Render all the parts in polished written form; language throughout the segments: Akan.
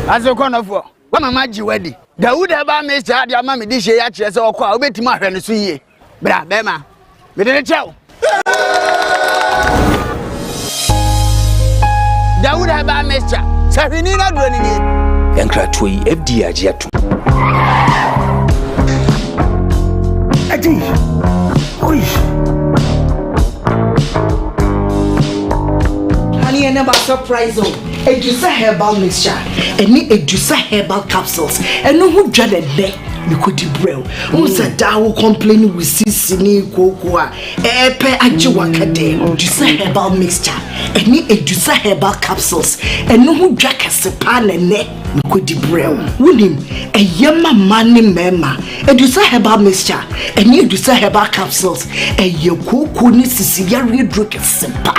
As a corner for one of my wedding. The wood about Mr. Adia Mammy dish yaches or call bit my friend to see. Bra Bema. With a chow. The wood about Mr. Safinina running it. And Cratway FD Agiatu. Adi. Honey, I never surprise you. Edusa herbal mixture, any Edusa herbal capsules, and no who dreaded there. You could brew. Who said that will complain with Sissini Koowaa, Epe Ajiwakade, Edusa herbal mixture, any Edusa herbal capsules, and no who drank a sepan and neck. You could brew. William, a yama money mema, Edusa herbal mixture, any Edusa herbal capsules, and your Koowaa Sicilia drink a sepa.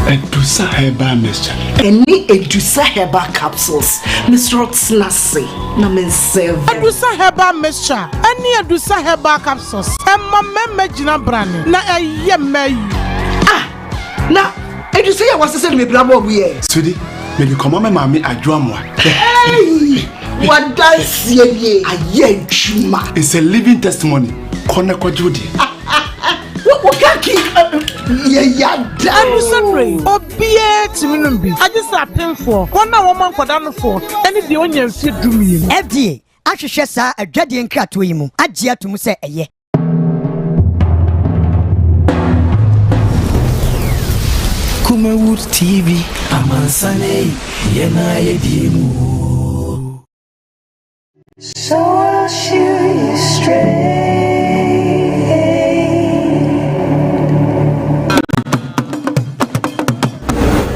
Edusa herbal mixture. Any Edusa herbal capsules. Miss Rox Nasi. No men serve. Edusa herbal mixture. Any Edusa herbal capsules. Emma Memejina Brani. Na a yemay. Ah! Na Edusa was to send me blabber we. Sudi, maybe come on, mammy, I draw more. Hey! What does ye? A ye chuma. It's a living testimony. Konako Judy. What can keep? Yeah, I'm sorry. Obie to me. I just have him for 1 woman for down for any the onion fit do me. FDA, I should share a dreading cat to him. I dare to say a ye. Kumawood TV, Amansane, Yena Yedimu. So I'll shoot you straight.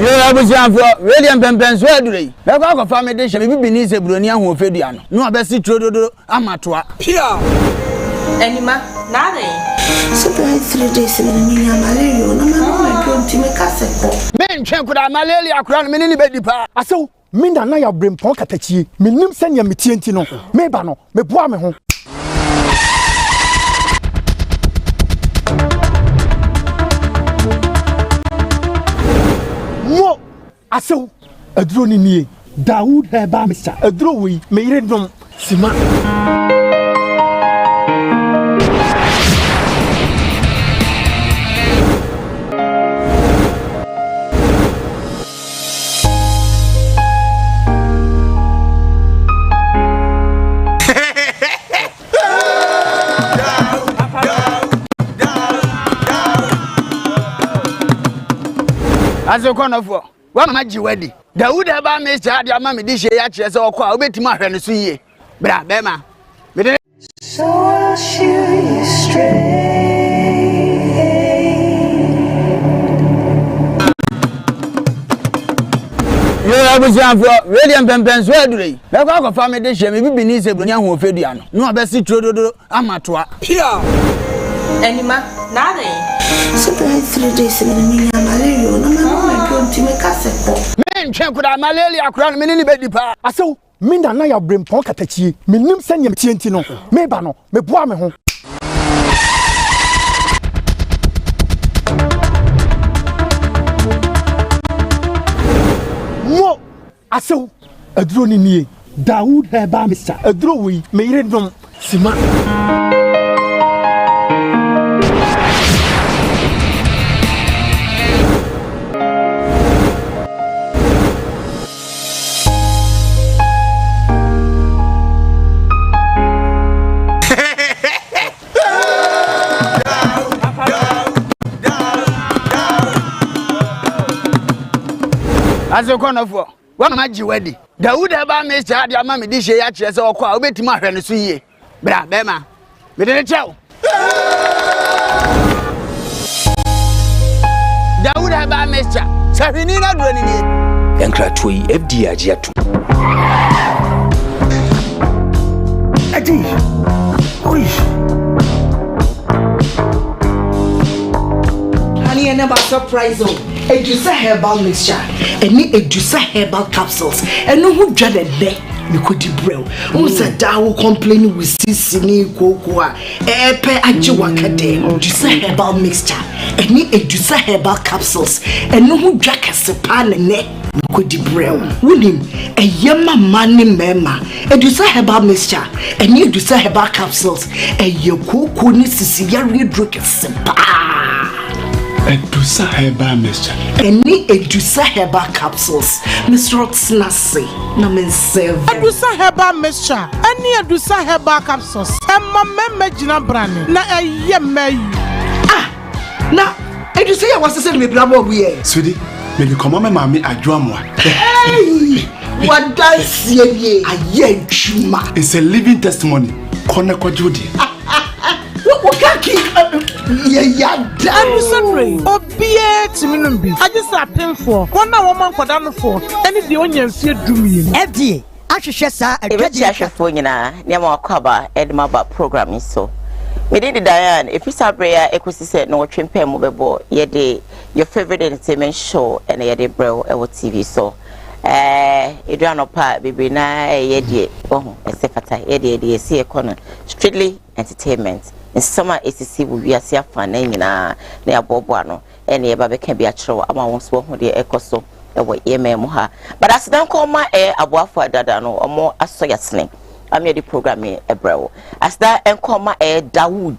You are for William Pempens, where do they? The Cock family dish may be beneath a Brunia who Fediano. No, Bessie Trodo Amatua. Here. Anima, Nade. So 3 days in the Mina Malaria, no mamma going to make us a Men check with our malaria crown many baby pa. I saw Minda Naya bring Ponkatachi, Minim Senya Mitientino, Mebano, Mebuame home. Mo, I saw a drone in ye, Dawood herbal mixture, a drawing, made it from Sima. As a corner for one of my wedding. The wood about Mr. Adia Mammy dish yaches or call bit my friend to see. Bra Bema. So I'll shoot you straight. You are for William Pempens, where do they? The Cock family dish may be beneath a Brunia who Fediano. No, Bessie Trodo Amatua. Here. Anima, Nade. So 3 days in the Mina Malaria, no mamma going to make us a Men check with our malaria crown many baby pa. I saw Minda Naya bring Ponkatachi, Minim Senya Mitientino, Mebano, Mebuame home. Mo, I saw a drone in ye, Dawood herbal mixture, a drawing, made it from Sima. As a corner for one of my wedding. The wood about Mr. Adia Mammy dish yaches or call bit my friend to see. Bra Bema. With a chow. The wood about Mr. Safinina running it. And Cratway FD Agiatu. Adi. Honey, I never surprise you. Edusa herbal mixture, any Edusa herbal capsules, and no who dreaded there. You could brew. Who said that will complain with Sissini Koowaa, Epe Ajiwakade, Edusa herbal mixture, any Edusa herbal capsules, and no who drank a sepan and neck. Kodi brew. William, a yama money mema. Edusa herbal mixture. And you edusa herbal capsules. And your cocoa needs to see your real drink. Edusa herbal mixture. And you edusa herbal capsules. Mr. Snassi. Namen serve. Edusa herbal mixture. And you edusa herbal capsules. And my meme jina brand. Na a yeme. Now, edusa ya was saying me blabo we. Sweetie. Maybe come on, mammy, I drum one. Hey, what does ye? It's a living testimony. Kona kwa Judy. What can't keep? Yeah, Obie Timinumbi. I just a pin for 1 woman for down for any the onion fear do me. FDA. Asheshesa a Graduation for you now. Near cover Edmaba programming so. We did the Diane, if you saw prayer, Equity said no trimpe movable, ye day your favorite entertainment show and ye day bro TV so. Adriano part baby na ye day oh esefata ye day see a corner strictly entertainment. In summer ACC will be a sea fan na near Bobuano and ye baby can be a show ama won't swap with the ecoso that ye may moha. But as don't call my air a waffle dadano or more a soya sling. I'm here the programming a bro. As that encoma Dawood,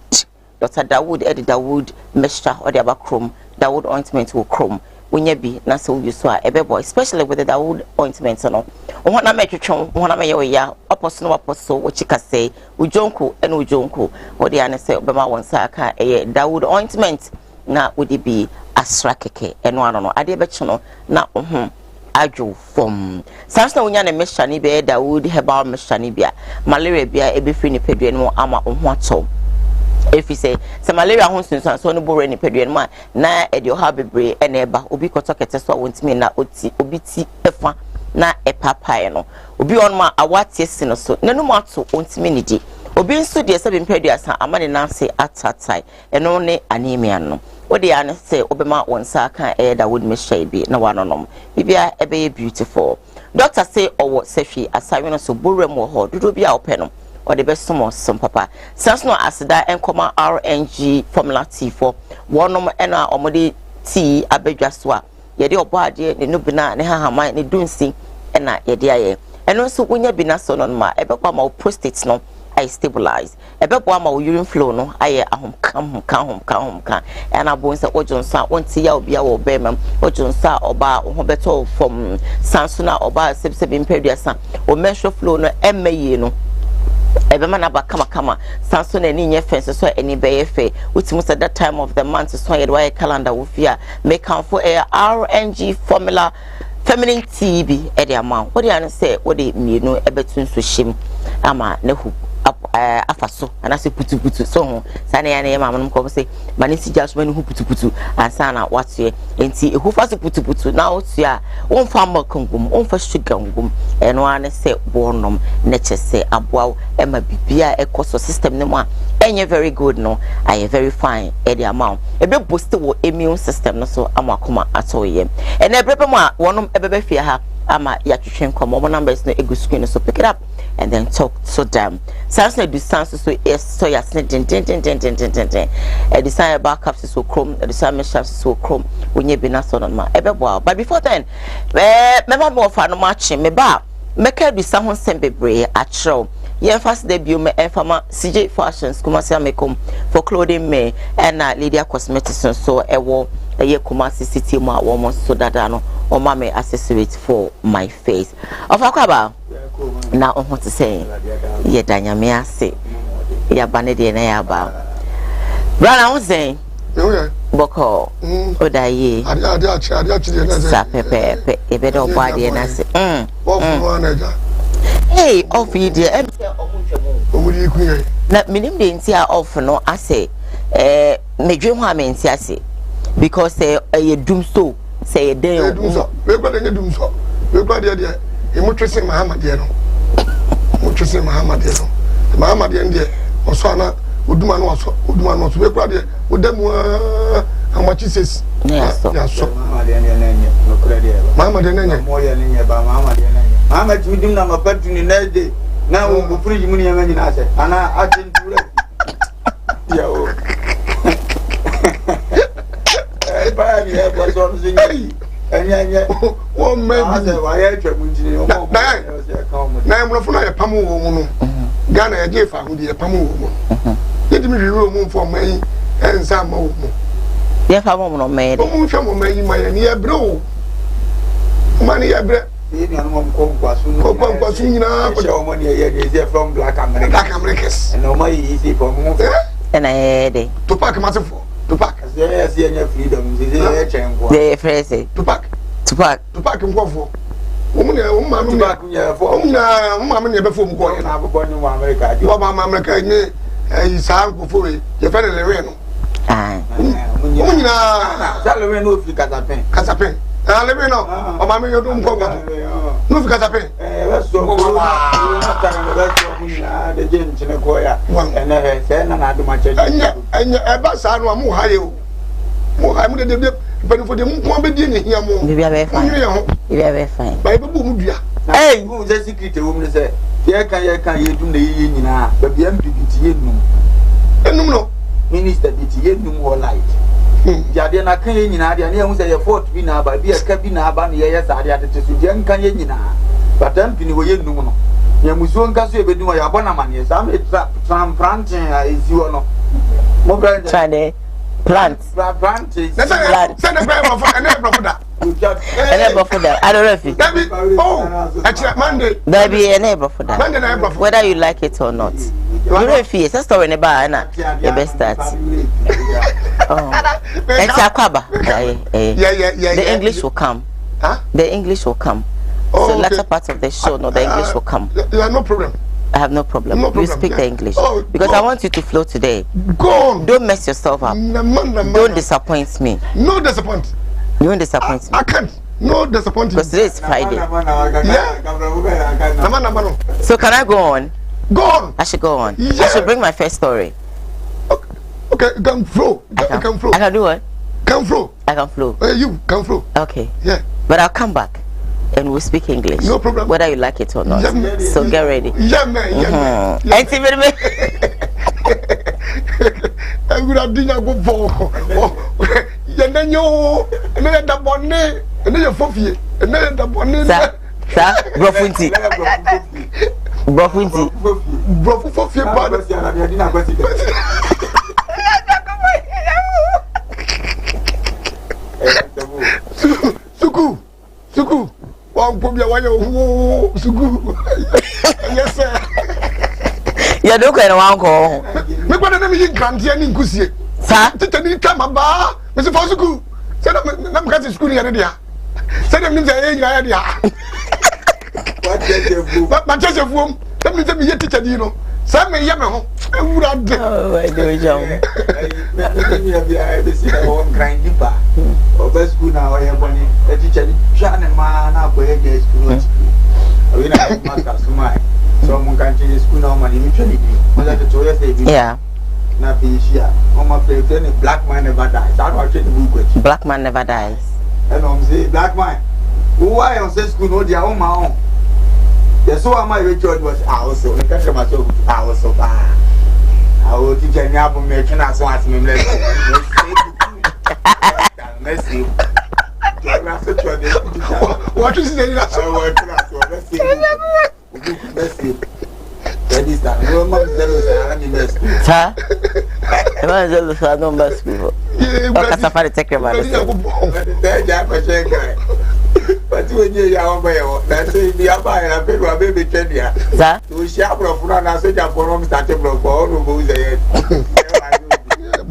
Dr. Dawood, Eddie Dawood, mixture or the other chrome, Dawood ointment will chrome. When you be, na so you saw a boy, especially with the Dawood ointment. No, one I make you chum, one I may ya, apostle, what you can say, Ujonko and Ujonko, or the answer, Bema one saka, a Dawood ointment, na would it be a strakeke, and one on I did bet you know, now, Ajo from Sansa Unyana Meshani be Dawood herbal Meshani bia malaria bia ebe free ni peduen mo ama ohwato if you say some malaria honsun so no bore ni peduen ma na e de oha bebre e na eba obi koto kete so wontimi na oti obi ti efa na e papa no obi on ma awate si no so nanu mo ato wontimi ni di obi nso de se be mpedua amane nanse atatai eno ne anemia no Odi ane say obema wonsa kan Dawood Meshai bi na wanonom bibia ebe beautiful doctor say owo sefi asawe so borem wo ho dodo bia openom or the best some papa sans no asida enkoma RNG formula T4 wonom ena omode T abedwa so a ye de obo ade ne no bina ne hahama ne dunsi ena ye de aye eno so wonya bina so no ma ebe kwa ma prostate no I stabilize. Ebe bo ama urine flow no aye ahom kan and abon say ojonsa wonti ya obi a wo bema ojonsa oba ho beto from sansuna oba sebsebe impeduasa o menstrual flow no emaye no ebe mana ba kama sansuna ni nye fence so eni be fe utimu say that time of the month so ye why calendar wo fia make am for RNG formula feminine TB e de amount what dey say what dey mienu ebe tun so shim ama ne hu afaso ana se putu so ho sane ya na mama ko say manisi jaso mani hu putu ansa na watwe enti ehu fa so putu na otu a won fa makongum won fa sugar ngum eno ane se bonom na chese aboa e ma bibia ekoso system ne mo a enye very good no I very fine e the amount e be boost wo immune system no so amakoma atoye ene ebrebe mo a wonom ebebe fia ha ama ya twetwen komo mo numbers no egu screen so pick it up and then talk to them. Sans na distance so yes so ya ten design backup so chrome design mesh so chrome onye bi na so no ma ebebo but before then me more fa no match me ba make bisa ho sembebre a chro ye fast debut me enfama CJ fashions Kumasi Amekom for clothing me and Lydia cosmetics so ewo ye Kumasi city mo a wo so dada no o ma me accessories for my face of akwaba na ohun to say ye danyame ase ya bane de na ya ba brana won say boko odaye ade achi de na sa pepe e be do body na se hey off yi de em se omuri kunye na minim de ntia off no ase medwe ho amenti ase because ye doom so say ye dey we gba de doom so we gba de emotwese Muhammad ye no motwese Muhammad ye no Muhammad ye ndie oso ana oduma no so we gba de odamu amachi ses ya so Muhammad ye nenye no kra de Muhammad ye nenye mo ye nenye ba Muhammad ye nenye Muhammad udim na mapatu ni na de na wo go free mu ni yanga ni na ase ana atenture ya o ba ni e bo so nzi Wo maybe why atwamuntini na emrofo na yepamu wo mu no Ghana ye jefa ho de yepamu wo mu yedimi hwiwe mu mfo mai ensa ma wo mu ye fa mo no me de mu hwe mo mai ma ye ne ye bre wo mani ye bre ye ni anu ko kwasu nyina ko ja mo ne ye from Black Americans no mai easy for mu na ye de Tupac masefo Tupac yes ye freedom ze chenko de frese Tupac nkofo omu ne omu ma me Tupac nya fo omu na omu ma me ne be fo mu ko na abbo ni mu America di wa ma America ni isa nkofo ye fe ne lewe no omu nyina sa lewe no fi kasapen lewe no o ma me yo dum ko no fi kasapen so ko na ta na ba so mu na de je ntine ko ya ene se na na adu ma che enya ba sa no mu ha ye o mu ha mu de but for the moon be di ni hia mo be be fine be fine ba be bu mu dua hey who the secret wo me say ye kan ye dum na ye nyina ba bia mbibiti ye num enum no minister biti ye num wo light ya de na kan ye nyina de na ye hu say ye fort bi na ba bi aka bi na ba na ye sa de atete so de kan ye nyina batam pini wo ye num no ye musuo nka so e be dum ya bona mane sa me transplanting ezi wo no mo bra de plant. That's a send a prayer for an apple for that. I don't know if it. Oh, actually, Monday. There be a neighbor for that. Monday, whether you like it or not. You know if it's a story in the bar, the best start. Oh, it's a kwaba. Yeah. The English will come. Huh? The English will come. Oh, so latter part of the show, no, the English will come. No problem. I have no problem. You speak the English because I want you to flow today. Go on. Don't mess yourself up. Don't disappoint me. No disappoint. You won't disappoint me. I can't. No disappoint. Because today is Friday. Yeah. So can I go on? Go on. I should go on. Yeah. I should bring my first story. Okay, come flow. I can flow. I can do what? Can flow. I can flow. You can flow. Okay. Yeah. But I'll come back. And we'll speak English. No problem. Whether you like it or not. Yeah, so get ready. Yeah, man. Yeah, man. I'm going to dinner go for. You know, and then the bonnet, and then your fofi, and then the bonnet. Sir, Brofunti. Brofunti. Brofunti, Suku. One problem, why you Suku? Yes, sir. You don't get one call. Me kwa na me grant ya ni nkusie. Sir, tete kama ba. Me se for Suku. Say na me ka school ya dia. Say dem nim say e nyira ya dia. What chechefu? Ma chechefu. Dem nim say me ye teacher di no. Say me ye me ho. Ewura de. Oh, I do jam. Me be be see o grind pa. O be school na o ye boni. E teacher di twa ne ma na ko ye dey school. We na master sumai. So mun kan change school na ma ni mi twa ni di. Mo la to ye say bi. Yeah. Na fishia. O ma play any black man never dies. I don't change the book. Black man never dies. And I'm say black man. Why on say school no dia o ma on. Yes, so am I Richard was also. I catch myself also. I will teach any album making as one as me. Mercy. What is the Mercy. That is that. No man is sir. The man is the no best people. Okay, safari take care of it. But when you are away, that's it. The Abba and a paper baby Kenya. Sir, to sharp of run as a jump from starting block or who's a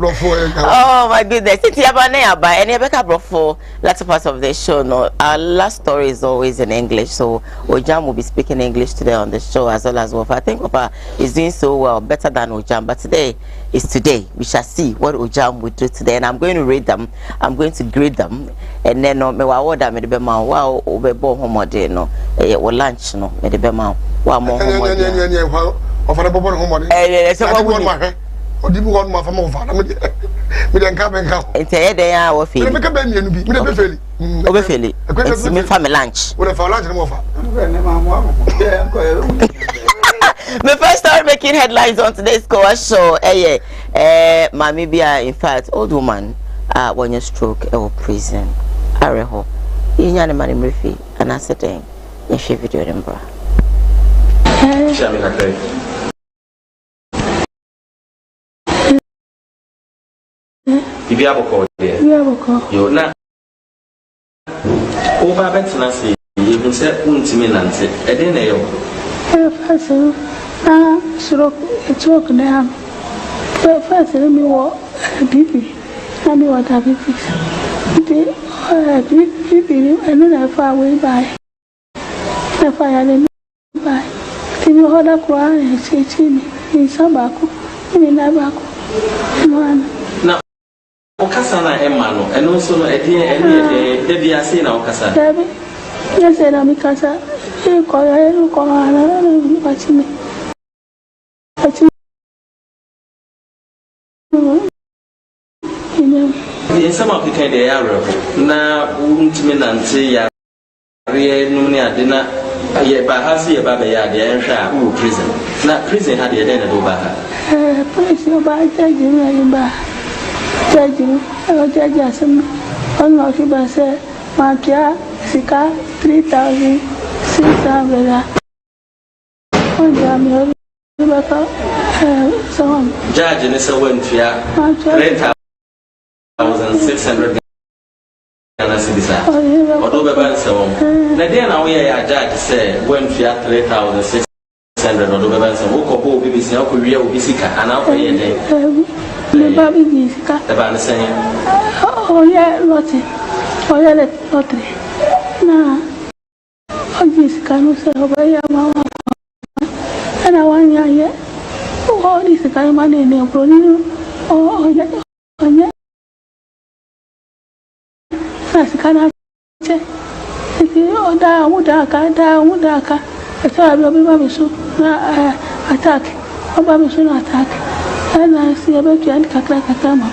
oh my goodness. It's Yabane by any backup for latter part of the show. No, our last story is always in English, so Ojam will be speaking English today on the show as well as Wofa. I think Wofa is doing so well, better than Ojam, but today is today. We shall see what Ojam will do today, and I'm going to rate them. I'm going to grade them, and then me wa order me the bema wa obebo homode no lunch no me the bema wa mo homode. Offer the bobo homode. So what we Odibu one ma fama offer me the nka benka. Ente dey ya wo feel. Me ka be mienu bi, me dey be feel. Obe feel. It's me family lunch. We dey for lunch no offer. My first story making headlines on today's Koowaa Show. Mami Bia, in fact, old woman when you stroke or prison. Areho. Inya ne mani mrefi ana setting. Ye share video dem bra. Share me like Ibi aboko there. Ibi aboko. Yo na. Over betna say you say untimi nante. E dey na yo. First na stroke talk na. First let me walk BP. Na me what diabetes. The BP I know na far away by. Na far away by. Ti mi hoda kwa chechi ni sabako. Ni na bako. Na okasa na emano eno so no ene de bia se na okasa. Dabi. Ya se na mi kasa. E ko ya enu ko na ni pachime. Pachime. Some of the kind of area now, ultimately, Nancy, Ria, Nunia, dinner, by Hasi, Baba, the prison. Now, prison had the dinner over her. Prison by judging, judging, judge us. On what you say, Matia, Sika, 3,000, 6,000. On Jamie, so on. Judge and so went to 1,600 Ghana cedis. Although the so na dey na we ya judge say when we are 3,600 although the ban so ko bo BBC na ko wi obi sika ana ko ye dey le ba bi sika the ban say oh yeah lottery na o ji sika no se o ba ya ma ana wan ya ye o di sika ma ne ne pro ni o ya Kana che iti oda mudaka ata bi obi ba misu na attack oba misu na attack ana si ebe tu an kakra ma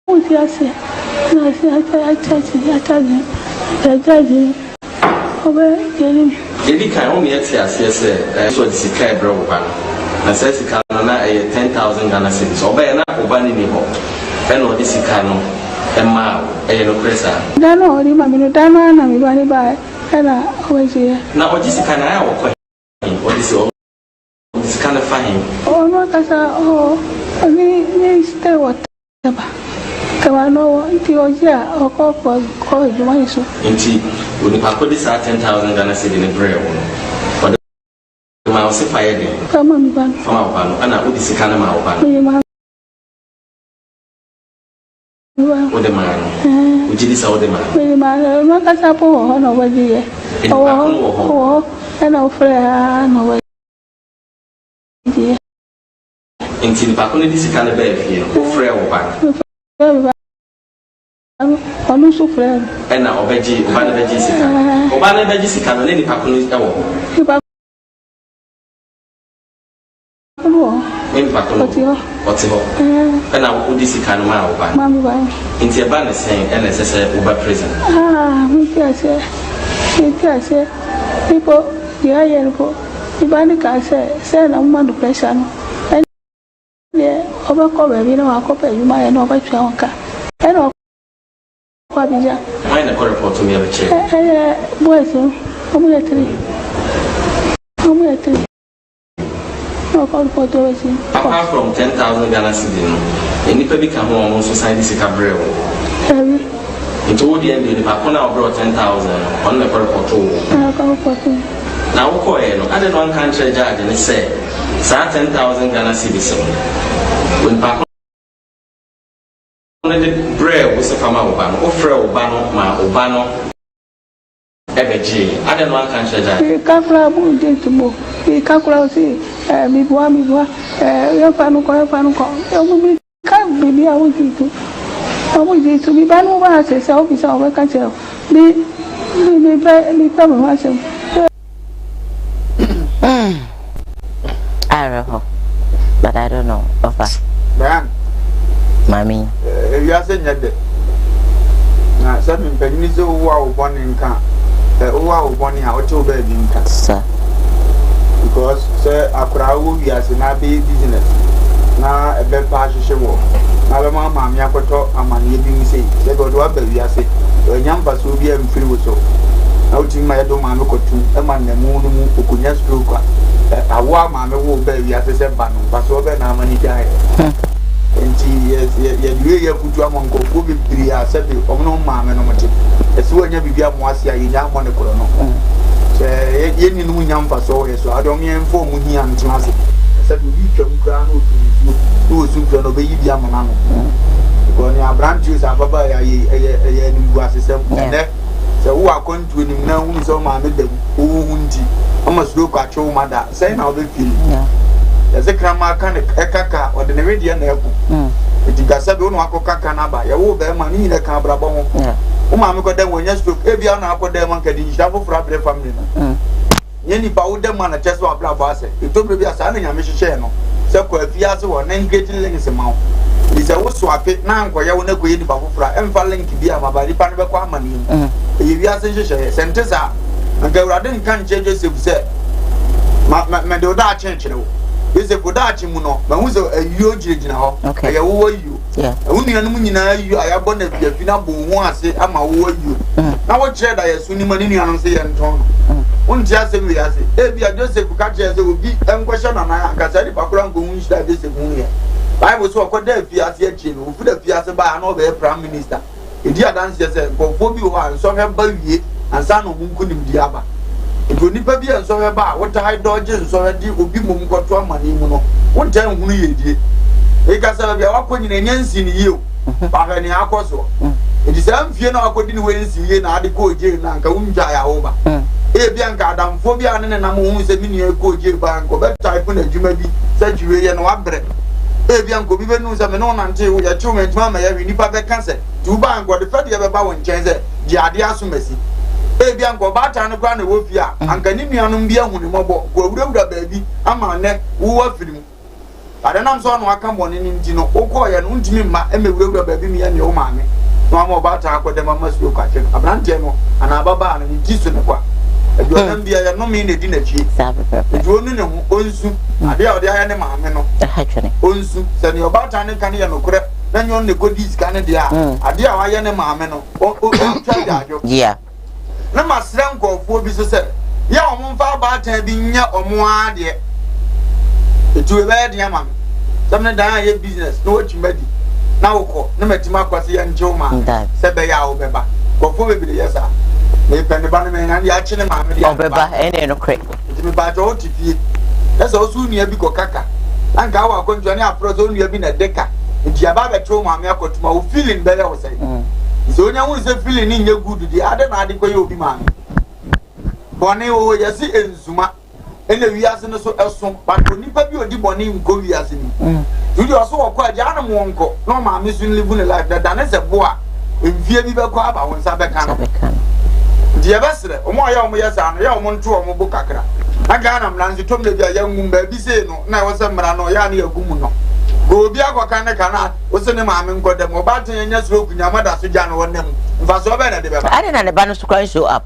o ti ase na si attack oba jeni edi kan o me ati ase so di sika e bro ba na se sika na 10,000 Ghana cedis oba na oba ni ho eno di sika no Emma, no pressa. Dano, mami, no dano, na mi bani ba, na oje. Na oji sikana ya wako. Oji sikana fahim. Oh, no kasa, ni stay what ba. Kama no, ti oje ko juma isu. Inti, uni pako di sa 10,000 Ghana cedis ni brew. Wada ma o se fire de. Kama mi ban. Fama o pano, ana odi sikana ma o pano. What the man? Would you say what the man? No kasa po no waji ye. Oh, no frère no waji. Inti ni pakone di sikana be fie, o frère o ba. Onu so frère. Na obeji, o ba na beji sikana. O ba na beji sikana ni pakone e wo. In Pacono, what's it? And I would this kind of man. Into a banner saying NSS over prison. Me say, people, the iron for the banner say, no man to pressure. And yeah, overcover, you know, I'll copy you might know about your car. I know what is that? Mine a report to me of a chair. Boys, I'm 3. Apart from 10,000 Ghana cedis, any people can also sign this cabaret. Into all the end, the Pacona brought 10,000 on the purple. Now, I did one country judge and say, 10,000 Ghana cedis. When Pacona the bread was a farmer, offer Obano, ma Obano. I don't know what country that. You can't grab it to move. You can't grab it. Me boy, your family, can't be I want you to. I want you to be bad over as a selfish or can tell. Me, come myself. I don't know, but I don't know. Brian, Mammy, you are saying that. Now, something pennies over one in camp. Owa oboni ha ocho be bi nka sir because say akura wo wi ase na be business na ebe pa hwehwe wo aba mama me akoto amane bi mi sei se go do aba wi ase o nyampa so bi am firi wo so na o tin ma ye do ma me kotu e ma na mu no mu okunya stroke awo ama me wo ba wi ase se ba no ba so be na amani jae enti ye duwe ye kutu amonko ko bi biri ase bi o no ma me no mote e so anya bibia mo ase ayi nya mo ne koro no se ye ni no nyampa so ye so adom ye mfo mu hi am tena ase se bi twam kra no otu no osu kra no be yi bia mo na no ko ni abrantu sa baba ya ye ni bu ase se ne se wo akontu ni na hu so ma me dem wo hu nti ama suro kwa cho mada say na obe feel ya se krama kan ekaka o de ne radio na eku eti gasa be onu akokaka na ba ya wo be ma ni ne kan brabo ho o ma me ko dem wonya stroke e bia na akodem man ka di jafo fra bre family no ye ni ba wo dem na cheso abra ba se eto bre bia sa na nya me hyehyɛ no se ko afia se wo na engaging link se ma wo ise wo so ape na anko ya wo na ko ye ni ba fofra emfa link bia ma ba ni pa no be kwa amani ye bia se hyehyɛ sentesa nka urade nkan cheje se se ma de oda chenchire wo ise ko da chi mu no ma hu se ayuo girigina ho ya wo ayuo hu ni anum nyina ayuo ayabo na bia fi na bo hu ase ama wo ayuo na wo kire da yesu ni mani ni anu se ye nton unti ase wi ase e bia Joseph ka kire se obi enkwehye na na aka se di pakura nko hu shida Joseph hu ye Bible so ko da fi ase achi no fu da fi ase ba na obe prime minister edi adanse se nkofo bi ho anso he ba wie ansa no munku nim di aba edo nipa bi anso he ba wo ta doje nso he di obi mum kwoto amani mu no wo ntan hunu ye die e ka sa bia wa konyina nyansi ni yio ba ga ni akoso edi sa mfie na akodi ni wensi ye na ade ko je na nka wunja ya wo ba e bia nka adamfo bia ne na mo hu se mi ni ko je ba nko be type na djuma bi sa jiwe ye na wa bre e bia nko bi be nu se me no nante wo ya chume djuma ma ya wi nipa be kanse tu ba nko de fede ye be ba won chen se di ade asomasi e bia nko ba ta ne kwa na wo fi a anka ni nuanum bia hu ni mobo ko awurawura baabi ama ne wo wa firi mu ade nam so no aka bone ni nti no wo ye no ntimi ma e me awurawura baabi mi ya ne wo maame no ama ba ta akode mama suo kwa che abrante no ana baba na ni tiso ne kwa edu nam bia ya no mi ne di na chi edu nu ne hu onsu ade a ode aya ne maame no onsu se ne oba ta ne kan ye no kure na nyon ne godis kan de a ade a wa ye ne maame no o twa dajo na masran nkofo bi so se ya omo mfa ba ta bi nya omo ade etu e ba de ama samne dan ye business no ochimadi na woko na matima kwase ya njeuma se be ya obeba nkofo be bi yesa me pende ba ne me na ya chi ne ma me ya obeba ene no kre enti me ba jo tifi esa osu nua bi ko kaka anka wa konjo ne afro so nua bi na deka enti aba be tro ma me akotuma o feeling be le wo sai so nya hu se feeling ni nya good di ade na ade ko ye obi ma bone o yesi enzuma ene wiase no so eso bato nipa bi odi bone nko wiase ni yudi oso wokọ aja na mo nko no ma me so live ne life da na se bo a envie bi be kwa aba won sa be kan die besre omo ya omo yesa no ya omo nto omo bo kakra aga na mlanzi tom le bia ya ngum ba bi se no na wo se mra no ya na yagum no go bi akoka ne kana wo se ne ma me nko dem oba tan nya sro kunyama da so ja no wonam mfa so be na de be ba ade na ne ba no so kwan show up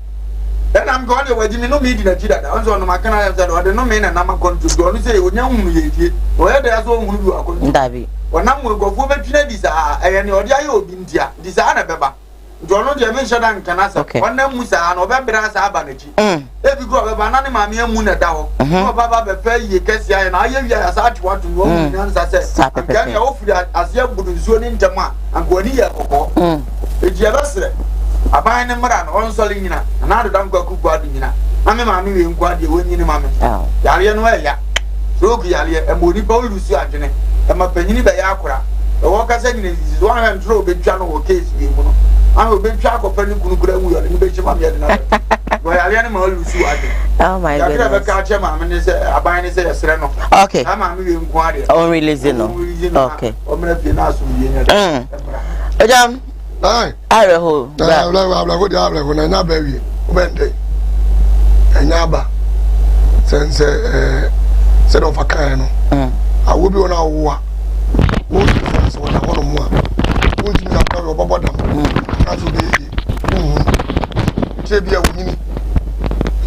then I'm going to wedding no me did a chida on my canal that or the no man and I'm going to do say when young ye or there's one who are going to when I'm going to go for between these are any or the Ayo India, this are a beba. Don't know the mention and can answer one name Musa and Obera Sabanachi. Every go of banana mammy moon at Dow. No Baba Fair ye Cassia and I as I want to go answer. Can you offer that as you would soon in Tama and Guania or it's your abanye ne mra no onsoli nyina na ado dam kwaku kwadu nyina ame ma me we nkwade wonyi ne ma me yare no eya rogu yare e moni pa olusu adwene e ma panyini be ya akora e wo kasa nyina zizi 100 obetwa no wo case bi mu no ame obetwa akopani kunukura mu yare ni be chima me na wo yare ne ma olusu adwene oh my god ya be ka che ma me ne se abanye ne se yesere no okay ama me we nkwade on release no okay o me fi na asu ye nya ejam ai are ho bla go dia bla na nya ba wi o bende enya ba sense se do fakan no awo bi ona wo a wo so na wono mu a wo ti na ka ro bobo dam na so be yi se bia wo nyini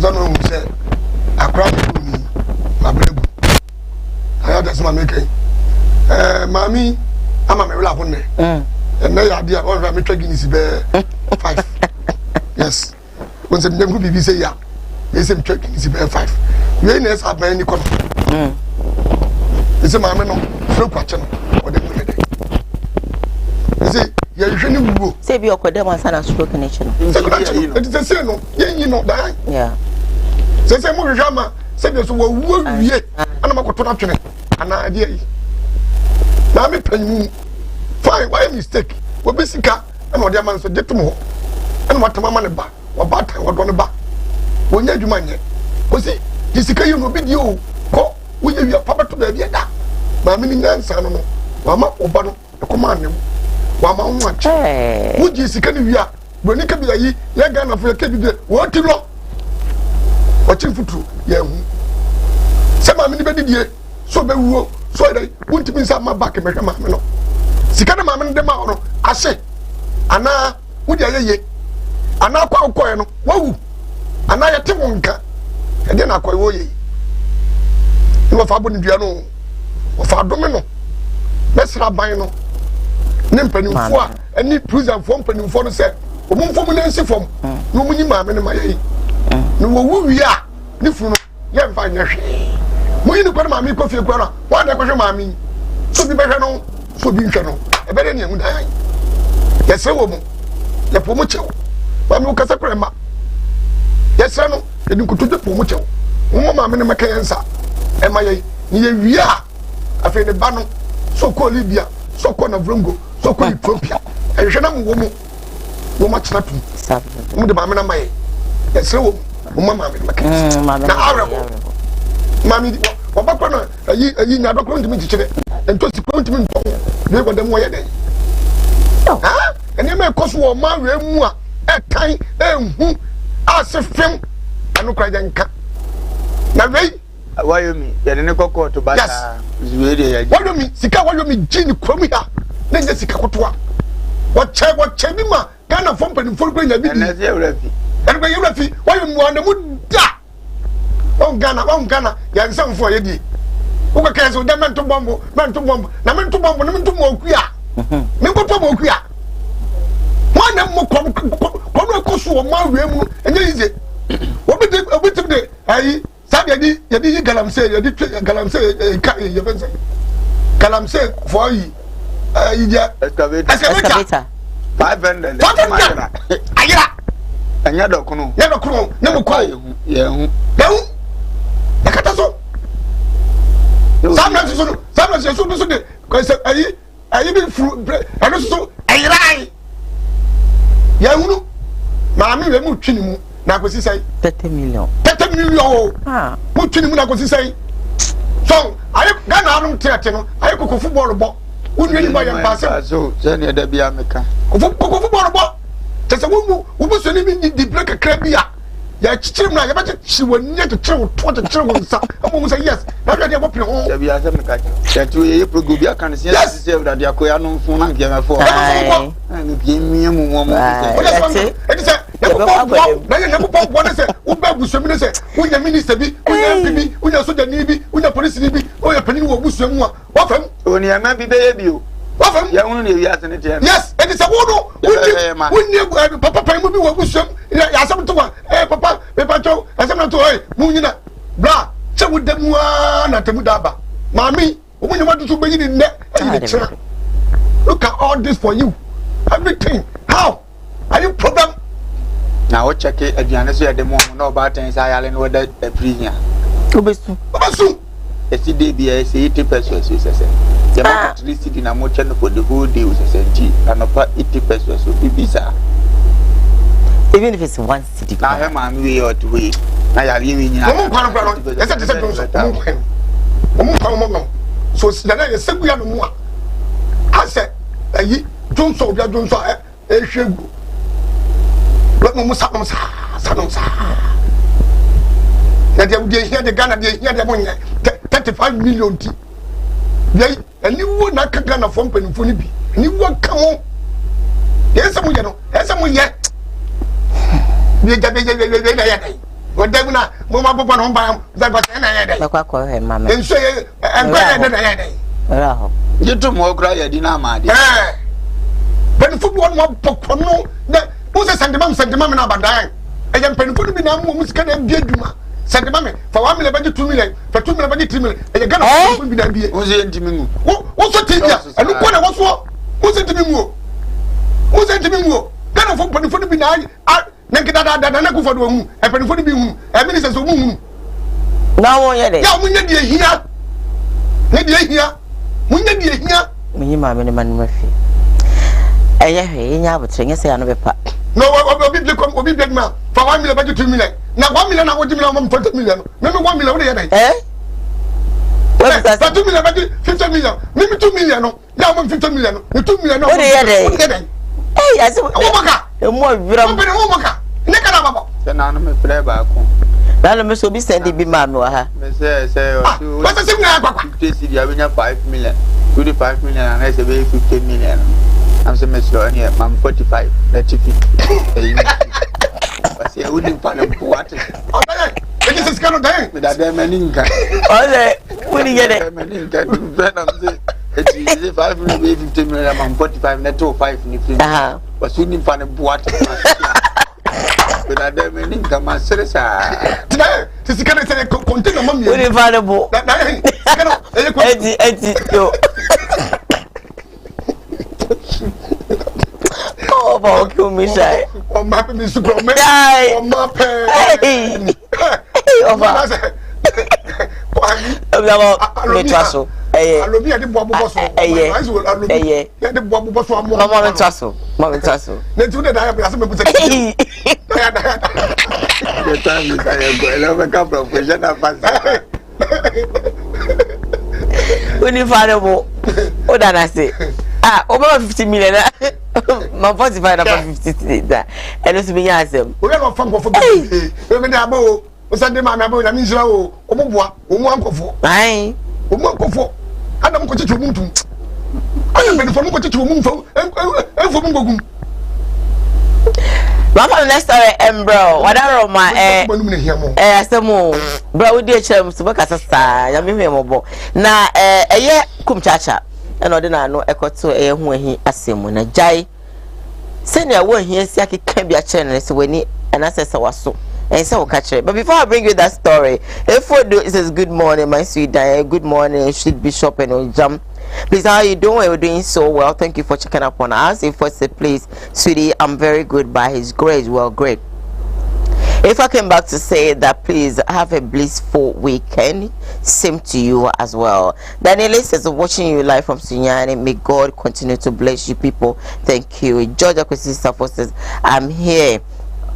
zanu mu se akra ni ma brebu aya da sama mekai mami ama me wala honne and na ya dia o me twagi ni si be 5 yes when se dem go bibi say ya they say me twagi ni si be 5 we na esa ban ni kono ese ma me no fro kwache no o de me de ese ya hwe ni wuwo say bi okodem ansana stroke connection it is say no yen yi no dan yeah say mo hwe ama say bi so wo wie ana makoto na twene ana ade yi na me panyimu fine why mistake we be sika and odi aman so jetum ho and what mama ne ba wa ba tan wo do ne ba wo nya adwuma nye wo si di sika yi no bi di o ko wo ye wi papa to ba bi da ma me ni nyansa no no wa ma oba no ko ma ne wa ma wo ache wo di sika ni wi a bro ni ka bi ayi ye ga na fo ke bi wo ti lo wo chi futu ye hu se ma me ni be di die so be wuo so dai wonti mi sa ma back me hwe ma me no sika na ma me de ma no ase ana wudi ayeye ana kwa kwa no wawu ana yete wonka e de na kwa wo ye no fa bo ni dua no o fa do me no mesra ban no ne mpanimfo a ani prison fo mpanimfo no se o mumfo mu nansi fom no munyi ma me ne ma ye no wo wu wi a ni funu ye mfa nya hwe munyi ni kwa ma me ko fie kwa na wa na ko hwe ma me so bi be hwe no so bi nhwe no e be de ne hu dan yes wo mu ya po mu chewo ba me kasa kwa ma yes no e din kutu de po mu chewo wo ma me ne maka yansa e ma ye ni ye wi a afi ne ba no so ko Libya so ko na Vrongo so ko Ethiopia e hwe na mu wo ma china tu mu de ma me na ma ye yes wo mo ma me maka na arabo mami oba kwa na ayi nya dokoro ntimi chichire ento sikro ntimi nton be ko dem wo ye den ha ene me koso wo ma we mu a e kan ehu asefem anu kra janka na wei wayomi ye ne kokko to bata zuwe de ya wayomi sika wayomi jini kromi ha na nya sika kotoa wo che bi ma Ghana fom pani fo kra nya bi na ze ewrafi ene be ewrafi wayomi wo na mu da on Ghana ya nsam fo ye di wo ka kaze o da mento bombo na mento bombo na mento mo kuya me ko to mo kuya mo na mo ko so ma we mu enye yize obi tim de ayi sabe yadi galamse ka ye bense galamse fo yi ayi dia excavator 500 ayira anya dokuno ne mo ko ye hu nakata so samna so de ko se ayi bi fru ano so ayirai ya hunu ma mi we mu twini mu na ko sisai 30 million mu twini mu na ko sisai so ayi Ghana anum tete no ayi ko football bo unwe ni ba ya passe so se ne da bia meka ko football bo tese wo so ni bi di break krabia ya chichirim na ya ba chiwani ya chichirim to chichirim nsa amu say yes na ya dey bopin ho ya bi asa me ka ya tu ye progo bi aka ne se se da dia ko ya no fun na ngia me fo na bi mi mu mo e say ya ko na ya ko bo na se wo ba busuami ne se unya minister bi unya MP bi unya soja ni bi unya police ni bi o ya panin wo busuamu a wa fam oni ama bi be ye bi o wa fam ya hunu ne wi asa ne te yes e say wo no unya papa pan mu bi wo busuam ya asam to wa papa me pacho asam to mu nyina bra che wo demu na temu daba mami o munye wadu to be ni ne ayi chira look at all this for you everything how are you problem na wo check aduane so ya demo na oba tan sa yale no da prison obesu esi dey be say 80 pesos so say the electricity na mo check for the whole day so say g and over 80 pesos so bibisa even if it's one city na he ma mi we or to we na ya ri mi nyina mo kwan kwan no ese tese don so mo kwan mo so si na ye segu ya no mu a ase ayi jonso bia jonso e hwegu lo mo sa na dia we here the Ghana dia here the money 35 million ti dia ani wo na ka Ghana fo mpanimfo ni bi ani wo ka mo ese mo ye no ese mo ye bi jabe na ya dai wodegu na mo ma popo no ba za ba na ya dai kwa he mama enso ye enko ya dai na ya dai Raho. You to more cry a dinner, my dear. But the football more no, that was a sentiment about dying. I am penny put me now, Muscan and Bieduma. Sentiment for 1 million, 2 million, for 2 million, 3 million, and you're going to be that be. Who's it to me? What's the thing? And look what I was for. Who's it to me? Who's it to me? Then of penny for the benign, naked that I go for the room, and penny for the room, and ministers of moon. Now, yeah, we need here. Maybe here. We need here. Minima, minimum Murphy. I have a train, say another part. No, I'll be big man. For 1 million, budget 2 million. Now 1 million, I want to million, 40 million. Maybe 1 million, eh? What is that? 2 million, budget 50 million. Maybe 2 million. Now 150 million. 2 million. What are you? Hey, I said, oh, more Romaka. Nekanaba. Then I'm a play back. Now, Mr. B. Sandy be man, what's the same? 5 million. 25 million, and I say 50 million. I'm so much lower here. I'm 45. That's it. I say, I wouldn't find a water. Oh, it is kind of day. But I'm meaning, when you get it, it's 5 million, 50 million. I'm 45, net 5 million. But we didn't find a water. But I don't mean, come on, serious. Today, this is going to say, continue, mommy. We didn't find a book. Oh, about kill me, say. Oh, my baby, super man. Oh, my pen. Oh, my. Me trasso. I love you at the Bobo Boss. The Bobo Boss. Mama trasso. Mama trasso. Let's do that. I have some people. The time is I love a couple of questions. When you find a book, what did I say? Over 50 million. My 45 about 50 that. And it's me ask them. We are not fun for me. Women are both. Sunday, my boy, I mean, so, aye. I don't go to Muntu. I don't been from to Muntu and from Gogum. Mama, next story, bro. Whatever my some bro, dear chum, to work as a star. I mean, now, a year, come chacha. And I didn't know echo to a when he assumed when a jay. Send your one here, Saki can be a channel, so when he and I said, so was so. And so catch it. But before I bring you that story, if we do, it says good morning, my sweet Diane. Good morning, Street Bishop and Jam. Please, how are you doing? We're doing so well. Thank you for checking up on us. If I say, please, sweetie, I'm very good by His grace. Well, great. If I came back to say that, please have a blissful weekend. Same to you as well. Daniel says, watching you live from Sunyani. May God continue to bless you people. Thank you. Georgia Kwesi says, I'm here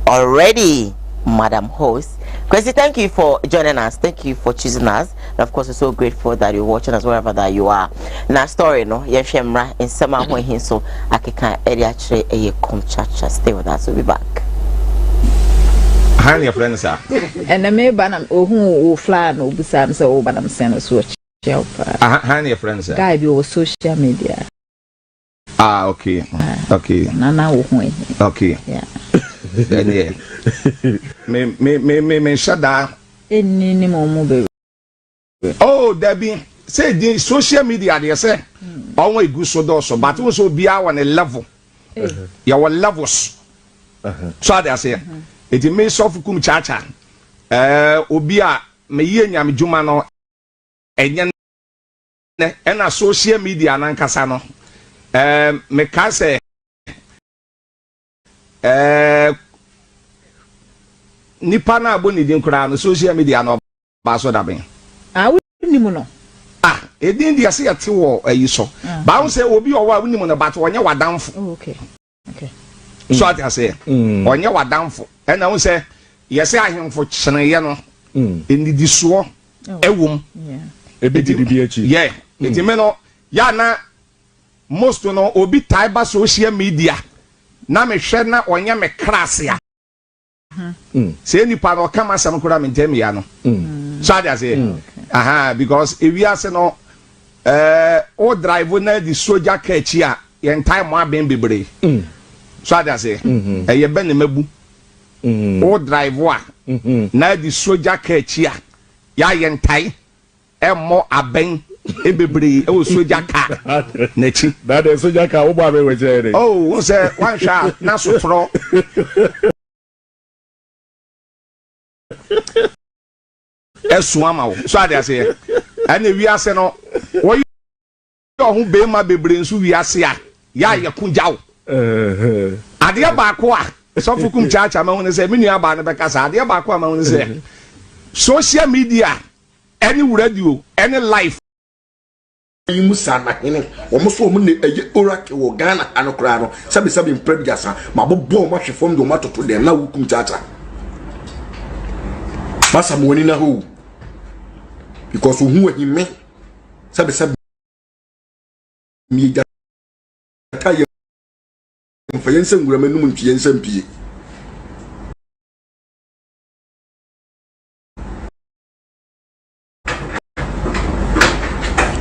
already, Madam Host. Kwesi, thank you for joining us. Thank you for choosing us. And of course, we're so grateful that you're watching us wherever that you are. Now, story, no, Yeshemra in summer when he so I can actually a come church. Stay with us. We'll be back. How your friends, sir? And I may ban who fly no besides so, but I'm saying so. How your friends, sir? Guide your social media. Ah, okay. Okay. Nana, okay. Yeah. Me shut down. Any more. Oh, Debbie, say the social media, they say, always good so also, but also be on a level. Your levels. So they say, it may soft kum chacha. Obia, me yam jumano, and a social media and Casano. Me case. Nipana boni din kura no social media no ba so da ben nimu no edin dia se yate wo ayi so ba won say obi o wa nimu no but onye wadamfo okay so ati say onye wadamfo e na won say yese ahemfo kyeneye no enidi so ewom ebedi bi achi yeah etime no ya na most no obi taiba social media na me hwe na onye me krasia say nipa no kama sam kura me ntem ya no so I say aha because if we are say no o drive na di soldier car chi a yen time mo abem bebre so I say ye ben na mabu o drive wa na di soldier car chi a ya yen tai e mo aben Ebebre, oh, soja car. Nechi. That is soja car. What about we say? Oh, what's that? One shot. Naso fro. Eswama. So I say. And we are saying no. What you who be my bebre nsu wi ase a. Ya ye kunjaw. Ade ba ko a. So fukum chacha ma won say me nua ba ne be kasa. Ade ba ko ma won say. Social media, any radio, any life. You must say, almost woman, a oracle or Ghana and a crowd, Sabi in Prebiasa, my boy much from the matter to them now, Kum Tata. Massa Monina who? Because who he may Sabi me that tire for Yensen Gramanum Yensen P.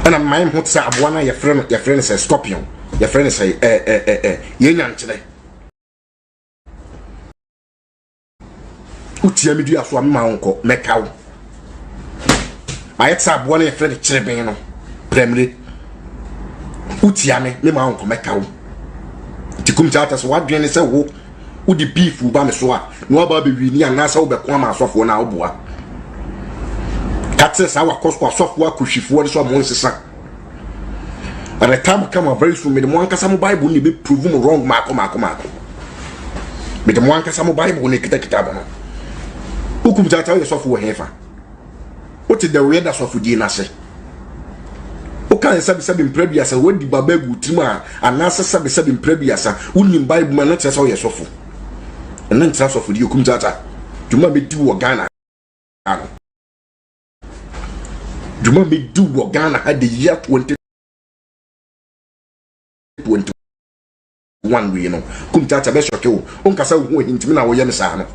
And I'm my what's up one your friend is a scorpion. Your friend is a Yanyan today. Utiami do aso my uncle, Macau. I had sab one your friend Chiribino, Premly. Utiami, me my uncle Macau. To come to us, what Jenny said, who the beef who bam soa, no baby, we and Nasa Obequama soft one hour boy. That says our cost for software could shift what is what Moses. By the time come a very soon, with the one Casamo Bible will be proven wrong, Marco. With the one Casamo Bible will take it up. Who could tell you software heifer? What is the way that software dinner say? Who can say in previous and what the Babu Tima and answer in previous, wouldn't in Bible man not say your software. And then transfer for you come to maybe do a Ghana. You might be do what Ghana had the year 2021, you know. Come to a best show. Uncle Sa who intimina or Yamisano.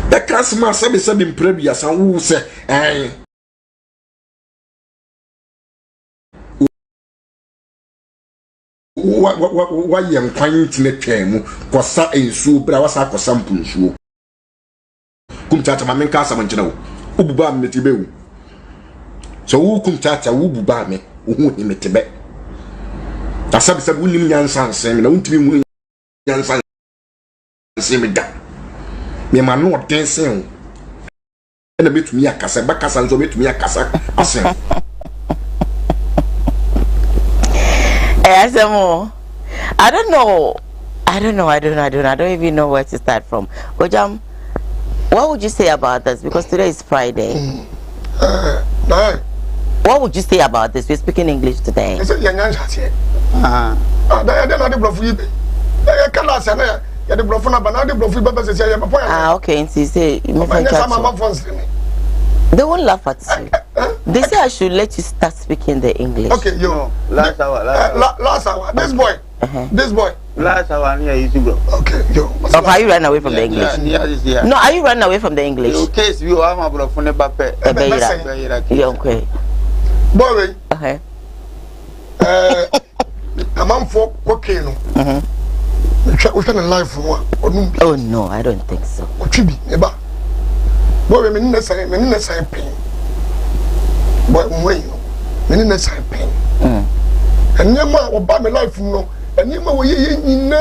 The customer said in previous and who say, why young quaint to make him, Cossa in Sue, but I was a Cosampun shoe. Come to my main castle, you know. Ububa me tibe. So who come tata ububa me who ni tibe. Asabi sabi wuni nyansa nsem na untimi wuni nyansa nsem da. Me ma no tensen. Na betumi akasa ba kasa nzo betumi akasa asem. Asemo. I don't even know where to start from. Gojam, what would you say about this? Because today is Friday. What would you say about this? We're speaking English today. Okay, and she say they won't laugh at you. They say I should let you start speaking the English. Okay, yo. Last hour. This boy. Last hour here is bro. Okay, yo. So are you running away from the English? Yeah. No, are you running away from the English? Okay, you are my bro from the Bape. Yeah, okay. Boy. Okay. A man for okay no. What's in life for? Oh no, I don't think so. Chibi, eba. Boy, me nina say pain. Boy, me nina say pain. And nyama oba me life no. And nyama wo ye nyina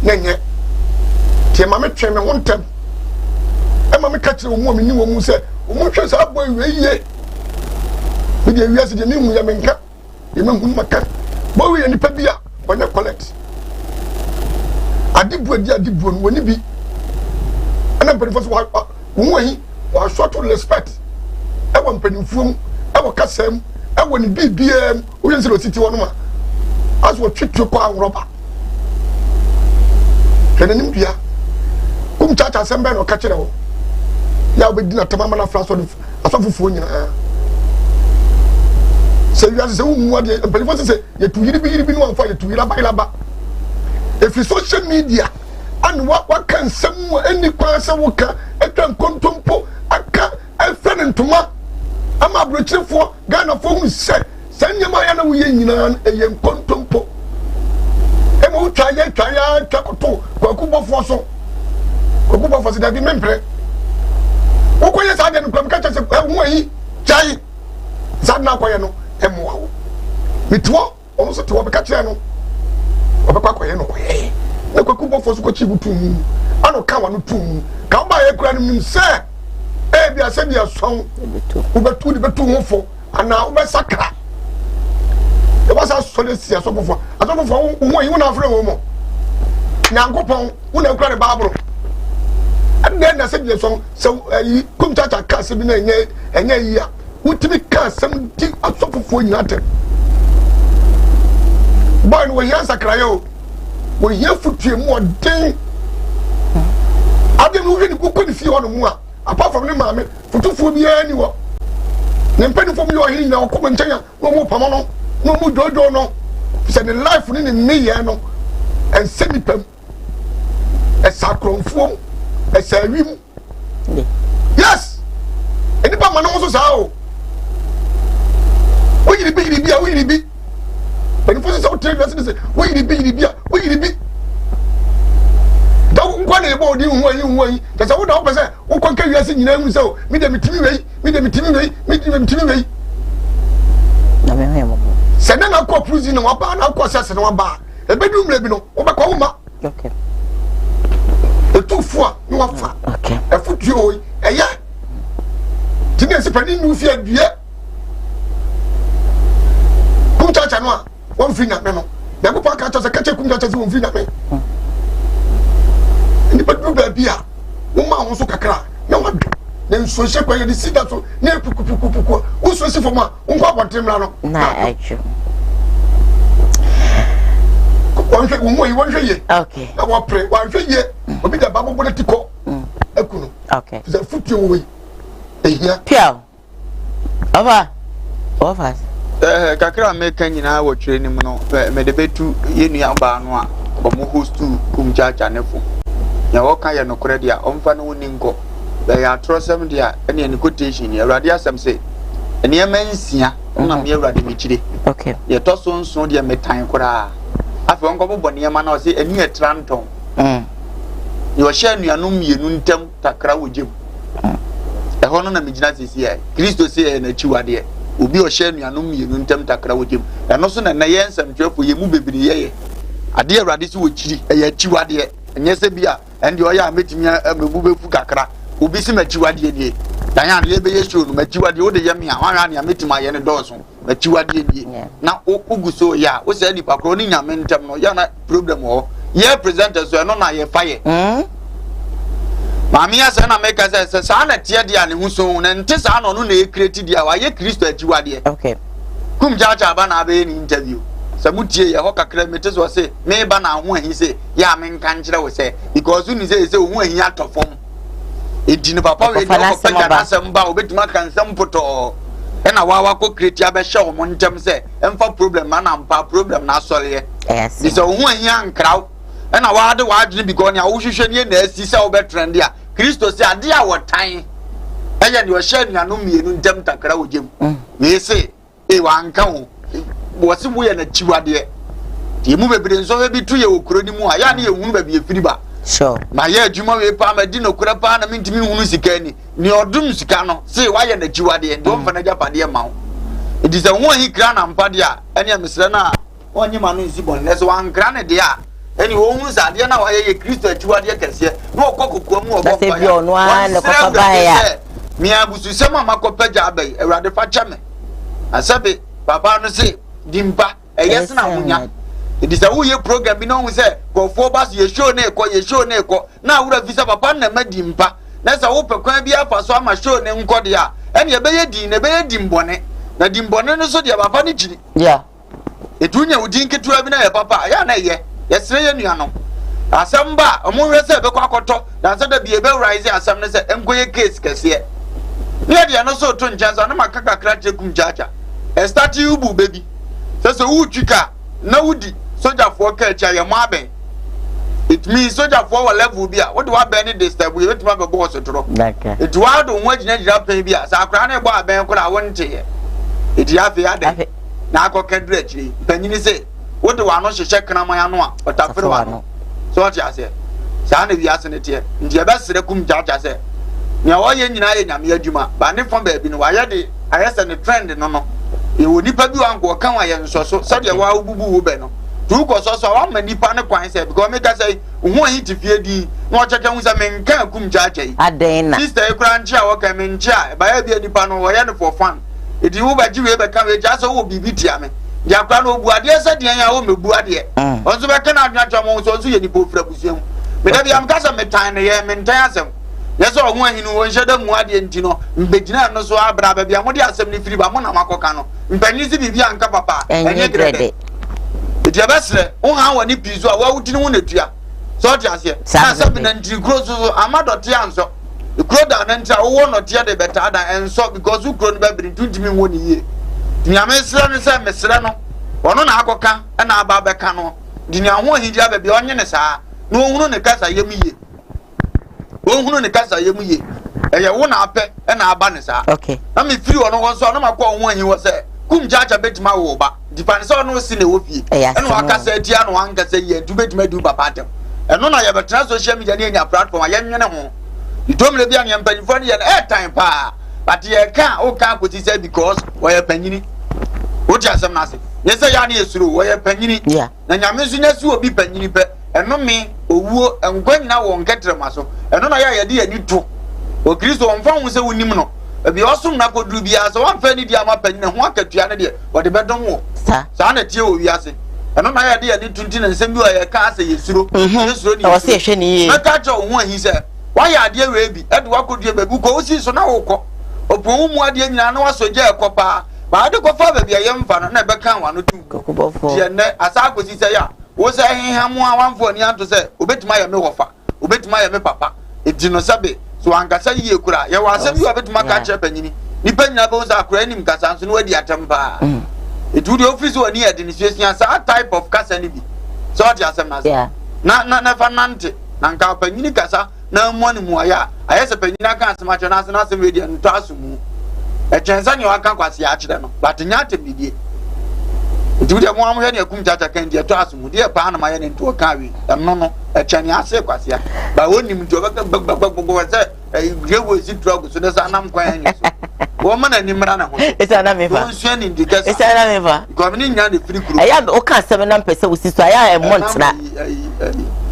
nenye. Tie ma me twen me wontem. E ma me ka kire wo mu me ni wo mu say, wo mu hwe sa boy we ye. Me dey wiase dey ni mu ya me nka. Ye ma hu maka. Boy we ni pa bia, wonya collect. Adibu no woni bi. Ana mpanyinfo so wo yi wa show to respect. E wo mpanyinfo e wo kasam, e wo ni bibiem, wo yen se lo titi wono ma. As wo twetwe kwa roba. Kene nim bia. Chacha sembe no ka kire wo. Ya obedi na tamama na flaso de asofufuo nyina. Se wiase se wo mu ade mpanyinfo se ye tuyiri bi no amfa ye tuyira ba. If you social media and what can someone any person who can contempo aka a friend ntoma am abrochire for Ghana for who say sanya ma ya na wo nyina e ye contempo e mo twa takoto kwakubofo so da bi mempre wo koye sa de no kwam ka chese wo yi jai zadna kwa ye no emwa wo mitwo ono so to be ka kire no obekwa kwa ye no kwa ye na kwaku bofo so ko chi butum ano ka wa no tum ka ba ye kura nim se e bia se bia son ubetu di betu ho fo ana ubesakra e ba sa so le sia so bofo wo yi wo na afre wo mo nyankopon wo na kura ne baabro ande na se bia son so yi kumtata ka se bi na enye yi a utimi ka sam di asofofo nyate boy no yan sakrayo wo yan futue mo den adem no hwini kuko ni fi ho no mu a apart from ne maame futufuo bi ani wo ne mpani fo bi yo hiri na okoma nkyanya wo mu pamo no no mu dodo no se ne life ni ne ye no en semi pam e sakronfuo e sawim yes eni pa mano so sa o wo yiri bi but if you say say wo yiri bi da wo kwa na ebo di hu yi ta say wo da wo pese wo kwa ka wiase nyina hu say mi de mitimi wei na me hemo se na kwa pruzi na wa ba na kwa sese na wa ba e be du mle bi no wo be kwa wo ma okay etufu a no wa fa okay e futuo e ya tini se pani nu fi adue kumchacha no a won fi na me no da ko pa ka cha se ka che kumchacha se won fi na me ni pa du ba bia wo ma ho so kakra na wa na nso hye kwa ye di sida so na pukupukupuku wo so si fo ma wo kwa bontrimla no na achu won hwe ye okay na wo pre won hwe ye obi da babo bo tiko ekunu okay ze futu wo yi ehia piao ova kakra meka nyina wo twere nim no me de betu ye nua ba no a omo hostu kumchacha nefo ya wo ka ye no kore dia omfa no woni nko be ya trosem dia ene ni quotation ya awrade asem se ene ya mansia na me awrade me kire okay ye to so nso dia metan kora afi onko bo ne ma na o se eni etranton yo hye nuanu mienu ntem takra wogem e hono na migina sisi e Kristo se na chiwade obi o hye nuanu mienu ntem takra wogem e no so na yensam twefo ye mu bebiri ye ade awrade se wo chiri e ya chiwade enye se bia ende o ya metimi amebu befu kakra obi se ma chiwade nie dan ya de be ye show no ma chiwade o de ye me a wan ya metima ye ne dɔɔso ma chiwade nie na oguso ya o se nipa kro ni nyame ntem no ya na problem ho ye presenter so no na ye faye Mami asa na make say sa na tie dia ne hu so na nte sa no no na e create dia wa ye Kristo ajiwade okay kum jaja ba na be ni interview sa mutie ye ho kakra mete so say me ba na ho ahi say ya me nka nkire wo say because you say ho ahi atofom edi ne papa we no ko pega na asem ba obetuma kan sam poto e na wa ko create abehye wo mo ntem say emfa problem na mpa problem na asore yes this ho ahi ankraw e na wa de wa adwene because na wo hwehwe ne na asi say wo be trend dia Kristo si ade a wotan eye ne o hye nuanu mienu ntem takra wogem me se e wanka wo wose wo ye na chiwade ti mu bebre nso be tu ye okuro ni mu a ya ne ye hunu ba bi efiri ba sure ma ye adwuma we pa ma di no kura pa na mintimi hunu sika ni ni odum sika no se wa ye na chiwade ndo mfa na japade ma wo it is a one he kra na mpade a ene amesre na onye ma no nsibon ne so wan kra ne de a eni wo hu sa de na wa ye Kristo achiwade kese na okokoko mu obo pa ya no a le ko ba ya mi abusu sema makopa ja abai awrade fa chame asabe papa no se dimpa eyes na munya it is a wo ye program bi no hu se go for bus ye show na eko na awura visa papa na ma dimpa na sa wo pekwan bi afa so ama show ne nkode a ene ye be ye din ne be ye dimbone na dimbone no so de papa ni giri yeah etunya udin ketua bi na ye papa ya na ye yesre ye nua no asamba omo wese be kwa akoto na sa da bi e be rise asam ne se enkoye case kese ne dia no so to nchanza na makaka krache kum chacha e start you bu baby so utwika na wudi soldier for ka cha ye mo aben it means soldier for level bi a what do aben ni disturb you wetima be boss toro it wa do nwa ginagina pen bi a sa akra na e bo aben ko na wonte ye it ya fe ade na akokedre achiri panyini se what do wa no hyehyɛ kraman ya no a otafere wa no so what ya say sa na wi asene tie ndi e be sere kum chacha se nya wo ye nyina ye nyame adwuma ba ne fon ba bi no wa ye de I said the trend no. You would nipa bi wan go kan wa ye nso so said ya wa bubu wo be no. Tu ko so so wa ma nipa ne kwan say because make say ho hin ti fie di no cheke hu say men kan kum jaajai. Aden na. Sister e kran chia wo kan men chia ba ya bi nipa no wo ye no for fun. Edi wo ba ji we be kan we ja so wo bibi tia me. Ya kra no bu ade se de ya wo me bu ade. Onso be kan aduna twa mo so ye nipa ofra busuam. Me da bi am ka say me tan ne ye men tan asem. Yes, or one in one shadow Muadi and Tino, Begina no so abra baby, and what the assembly free by Mona Macocano, in Penisi Bianca Papa, and you ready. It's your best, oh, how any piece of what you want it. So just here, something and you grow so Amado Tianso. The crowd and enter one or the other better and so because you grown baby 20 me 1 year. The American is a Messrano, or no Acoca, and Ababacano. The Yawan Hija baby on Yenesa, no one in the casa yemi. Wonhunu ne kasa yemu ye eye wo na apɛ na aba ne sa okay na me firi ono won so na makɔ ho anyi wo sɛ kum jaja betima wo ba dipane sɛ ono si ne wo fie ɛno akasa atia no ankasa ye ntu betima du papa atem ɛno na ye betra social media ne nya platform aye nwene ho itomle bia ne mpanifo ne ye time pa but ye ka o ka ko ti sɛ because wo ye panyini wo ti asɛm na se ye sɛ ya ne yesuro wo ye panyini na nyame so nya si obi panyini pɛ eno me owuo engwanyina wo nketrema so eno na ya de ani to o kristo won fa hu se wonim no ebi osum na koduru bia so wan fa ni dia ma panyina ho akatua ne de wo de bedom wo sa na tie wo wiase eno na ya de ani tunti na nsem bi o ye ka ase yesuro yesuro ni o se hwe ni ye meka cho ho ahi se wa ya de we bi e de wa koduru bebu ko osi so na wo ko opon mu ade nyina na wasoja ekopa ba de ko fa ba bia ye mfa no na be kan wa no tu kokobofo je ne asa akosi se ya wo say hihamu awanfo ni anto say obetima ya me wofa obetima ya me papa edino sabe so ankasa yie kura ya wa asem bi obetima ka kire panyini ni panyina be wo say akura nim kasa nso no wadi atempa etu de office woni ya de ni suasia sa type of kasa ni bi so odi asem na fa nante na nka panyini kasa na mmoni mu aya ayese panyina ka asem acho na asem we de nto asumu e chensa ni waka kwase ya kire no but nya temidie etu de mo amhwe ne akum chacha kan de to asumu de pa na ma ye ne nto ka wi no e chani ase kwase ya ba wonim nto ba se e wo si drug so de sa nam kwan ani so wo ma na ni mra na ho esa na me fa so ni ndika esa na me fa ko me nya de free kuru aya o ka se me na mpese wo si so aya e montra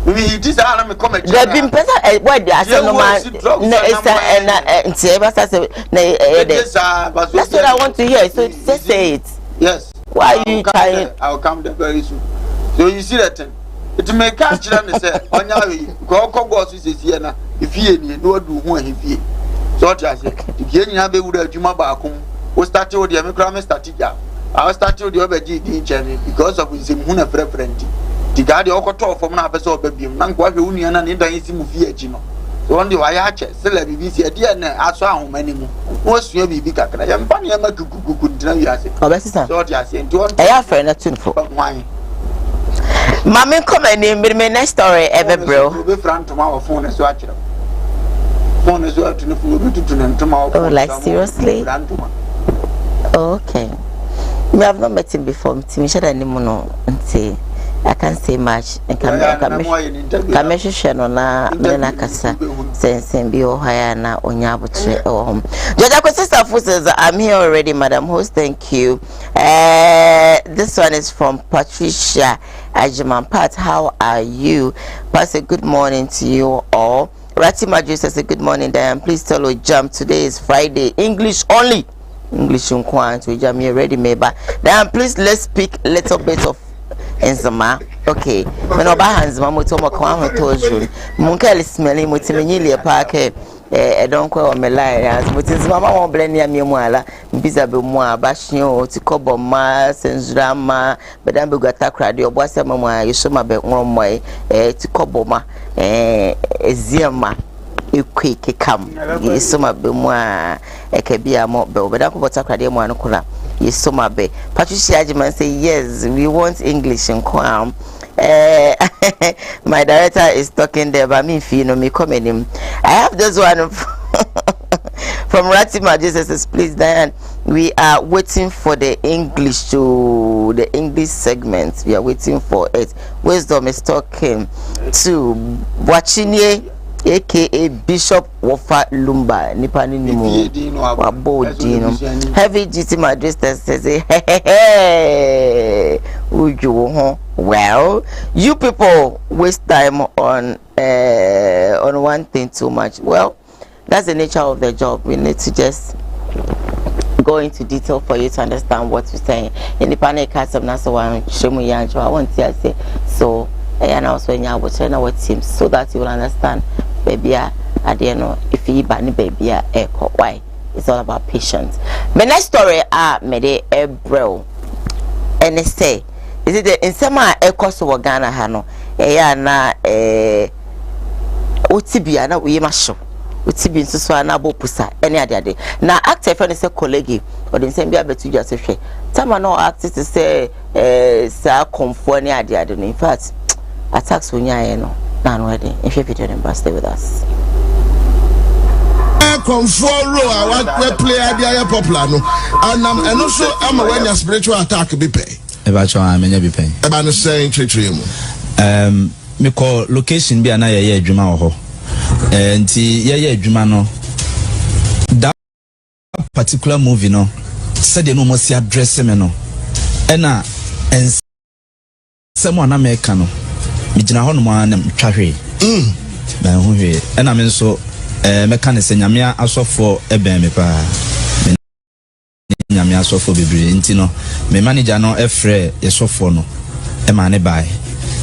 mi hiti sa na me come da bi mpesa e what the ase no ma na esa na ntie ba sa se na that's what I want to hear so just say it yes. Why are you trying? I'll come there very soon. So you see that thing. It may catch them and say, on your way, go boss is here now. If you no do one, if you so I say, if you have a wood, you back home, we started with the American statica. I started with the other GD channel because of his Muna preference. The guy the Okoto from an episode of him, Nanqua Union and Intanisi Mufiagino. So on the Wayache, celebrity, dear, I saw how many more. What's your baby? I am funny. I'm a good dinner. Oh, that's it. So I say, I have friend a tune for wine. Mammy, come and name me next story ever, bro. Be friend tomorrow phone as watch. Phone as well to the food to tomorrow. Oh, like seriously? Okay. We have not met him before. Me share any mono and say. I can't say much. And come share no na mena kasa sense bi o haya na onya abotre o hom. Joja sister Fu says I'm here already, Madam Host. Thank you. This one is from Patricia Ajiman Pat. How are you? Pastor, good morning to you all. Rati Maju says good morning, Diane. Please tell us jump. Today is Friday. English only. English unkwan to jam here ready maybe. Diane, please let's speak a little bit of Enzama, okay. When oba hands mama to makwa ho toju. Munkele smelling mutimenyile paake don't kwa melai as mutinzi mama won blend ya miemu ala mbiza be mu abahye ti kobo ma senzura ma bedam be gwata krade obo asema mu ayesoma be nromo ti kobo ma eziema ekwe kekam yesoma be mu ekebia mo be obeda ko bota krade mu anokola yesoma be Patricia Ajiman say yes we want English in Kwam. My director is talking there but me feel no me comment him. I have this one from Ratima Jesus says please Diane we are waiting for the English segment. We are waiting for it. Wisdom is talking to Wachinye aka Bishop Wofa Lumba nipa ni nimu wabo dino heavy GT Madrid says hey uju well you people waste time on one thing too much. Well, that's the nature of the job. We need to just go into detail for you to understand what you're saying. In the panic cast of Nasa one Shimu Yanjo, I want to say so and also in your team so that you will understand baby at the end if you ban baby echo why it's all about patience. My next story made a bro and they say is it the in summer echo so Ghana hano na otibia na we masho otibi nso anabo pusa any ade na actor friend say colleague or the same bia betu just hwe tama no act to say sa comfort any ade no in fact attacks onyaye no na no ade if you video them stay with us comfort ro we play ade popular no and also am when your spiritual attack be pay e ba cho amenya be pay e ba no saying treachery mu me call location bi ana ye adwuma wo ho nti ye adwuma no that particular movie no said no mo si address me no ena ensemo na me ka no me gina ho no mo anam twahwe ba ho hwe ena me nso me ka ne se nyame asofo eben me pa nyame asofo bebre nti no me manager no efre yesofo no e ma ne bai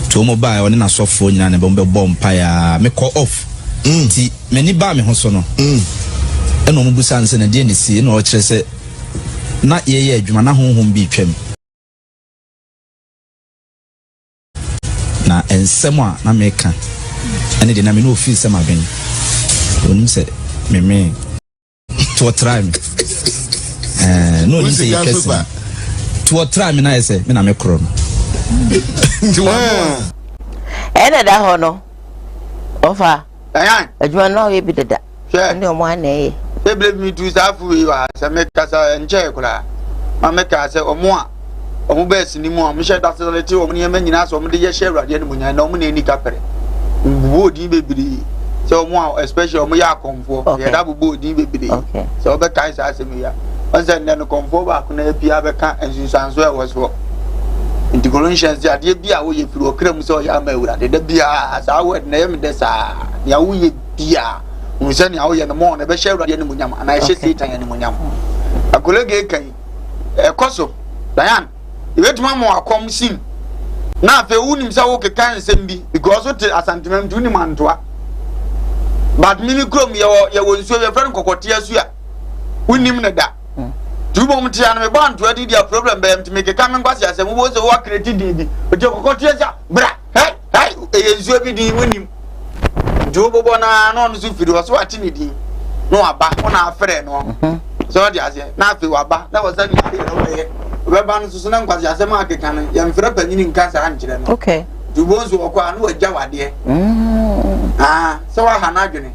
to mobile on na sofo nyina ne bombe bompa ya me call off nti meni ba me ho so no eno mo busa nse na de ne si na o kire se na ye adwuma na honhom bi twam na ensem a na me ka ene de na me no office ma ben onim se me to try me no ni se ye kese to try me na ye se me na me kro ene da ho no ofa ayan adwuma no ye bi dada ndi o mo ane eble mi tu safu yi wa se me kasa nche kula ma me ka se omo be sini mu o she da se ti o mo ne nyina so mo de ye share rade ne mo nya na o mo ne ni kapere bubo di bebiri se omo especially omo ya konfo ye da bubo di bebiri se o be kai sa se me ya on se ne no konfo ba ko na pia be ka ensunsanso e wo so inti Colossians ade bia wo ye firi okram so ya ma ewura de bia sa word na yem de sa ya wo ye bia wo se ne awo ye no mo na be share ewura de ne munyam ana ye Satan ye ne munyam akolege kan ekoso dayan ibetuma mo akom sim na afa unim sa wo kekan nsem bi because what asantemam tu ni mantoa but mini krom ye wo nsuo ye friend kokote asu a unim ne da tubo mtia na me bantu adi dia problem be mti meke kamen kwasi asem wo so wa create di oje kokote asu bra hey e nsuo bi di unim tubo bona no no su firi wo so ati ni di no aba ona afre no so dia ase na afi waba na wo sani we ba no so na kwasi asem akeka no ye mfra panyini nka sa ankyere no okay tubo nso wo kwa no wagya wade so wa ha na adwene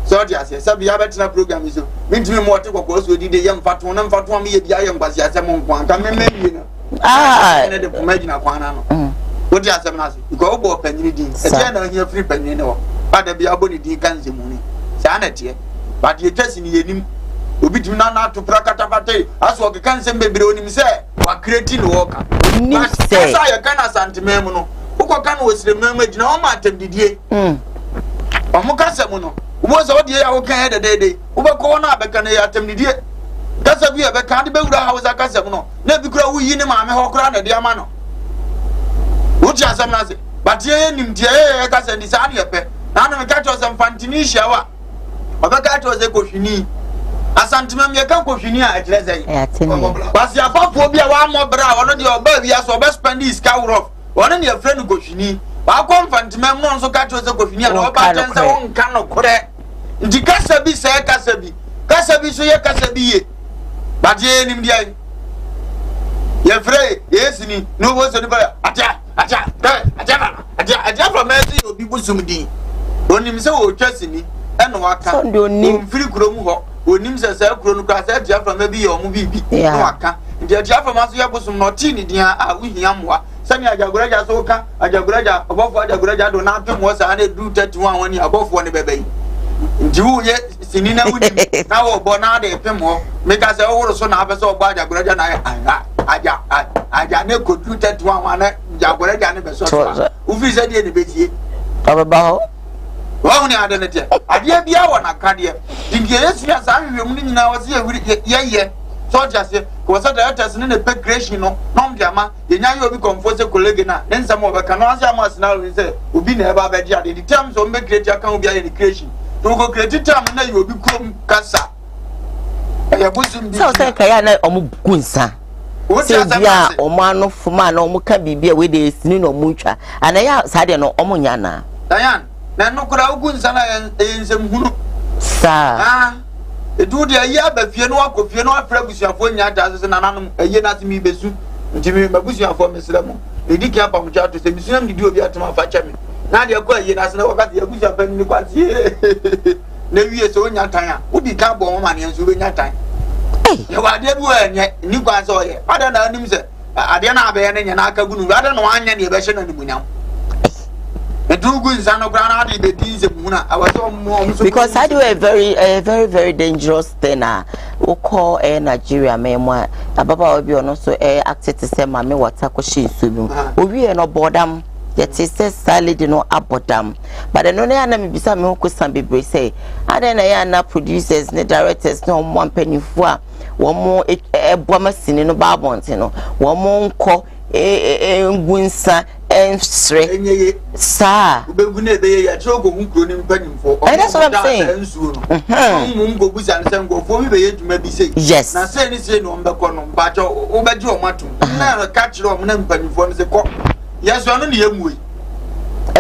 so dia ase sabi ya betina program so mintimi mo te kokoro so di de ye mfato na mfato am ye bia ye ngwasi asem nko anka mememie na ne de pomagina kwana no wo dia asem na ase because wo bo panyini din e dia na hia free panyini ne wo ada bia bo ni din kan zemu ni sa na tie ba de twasi ni yenim obi timi na to prakata pate aso ke kan sem bebre onim se wa create no worker ni se sa ye kan asantemem no wo ko kan wo sire mem agina o ma atem didie o mo ka sem no wo so de ya wo kan de de wo be ko na be kan ya atem didie kasa bi e be kan de be wura hausa ka sem no na bi kura wo yi ni ma me ho kura na de ama no wo ti asem na se but ye nim tie ye ka se ndi sa de pe na no me ka to sem fantini hia wa o be ka to se kohwini asantemam ye kan kohwini a ekire sei kwasi afafo bia wa mo bra wono de oba bia so be spend is ka wuro wono ne afre no kohwini wa ko fantemam no so ka to se kohwini a no ba tense won kan no kore ndi kasa bi se kasa bi so ye kasa bi ye ba je nim dia ye frɛ yesini no wo so ni ba atia from mercy obi busum din onim se wo twasini eno waka mfiri kurom ho onim se se kuro no ka se atia from bi ye omu bibi no waka ndi atia from aso ye busum no ti ni din a wo hia moa sani ajagoraja so ka ajagoraja obofo ajagoraja do na pem wo sa na du 31 wani abofo ne bebe nti wo ye sinina wudi na wo bo na de pem ho meka se wo so na abeso ogba ajagoraja na aja ne ko du 31 wana ajagoraja ne beso so ufi se de ne betie ababa ho wa ni ade ne te ade bia wo na kade dinge yesu ya sa hwehwem ni nyina wo se ye so just ko so that test ne pe creation no nom diama ye nya yo bi confuse colleague na ne nsam obeka no ase am arsenal we say obi na eba be dia the terms o me create account obi aye creation to go create term na yo bi krom kasa ya buzum bi so say kaya na omu kunsa se bia omo anu fuma na omu ka bibia we dey sini no mu twa ana ya sa de no omu nya na dayan na no kura ugunsa na ensem hunu sa edu de ya ba fie no akofie no afra busuafo nya ta se na nanom eye na timi besu ntimi mabusuafo mesramo edi kia pam cha to se bisuam didi obi atama fa cha me na de ko eye na se na wakati ya busuafo ni kwati na wie so nya tan a udi ka bo mo mane nso be nya tan ye wa de bu enye ni kwa so ye ada na anim se ade na abe ne nya na aka gunu ada na wanya ne be hye na nimunyam because I do a very dangerous thing. We call Nigeria memo ababa obi ono so acted to say mama water ko she subim obi no bodam yet is salad no abodam but no na na me bisa me ko san bebre say ada na ya na producers ne directors no mo mpanifo a wo mo eboama sini no babont no wo mo nko ngunsa ensre sa ubegune be ya chogo hunkro ni mpanimfo that's what I'm saying mungo buza nsengo fo mi be yeduma bi say yes na say ni say no mbeko no mbacho obeji omatum na ka kire o na mpanimfo no se ko yes ono ne yemui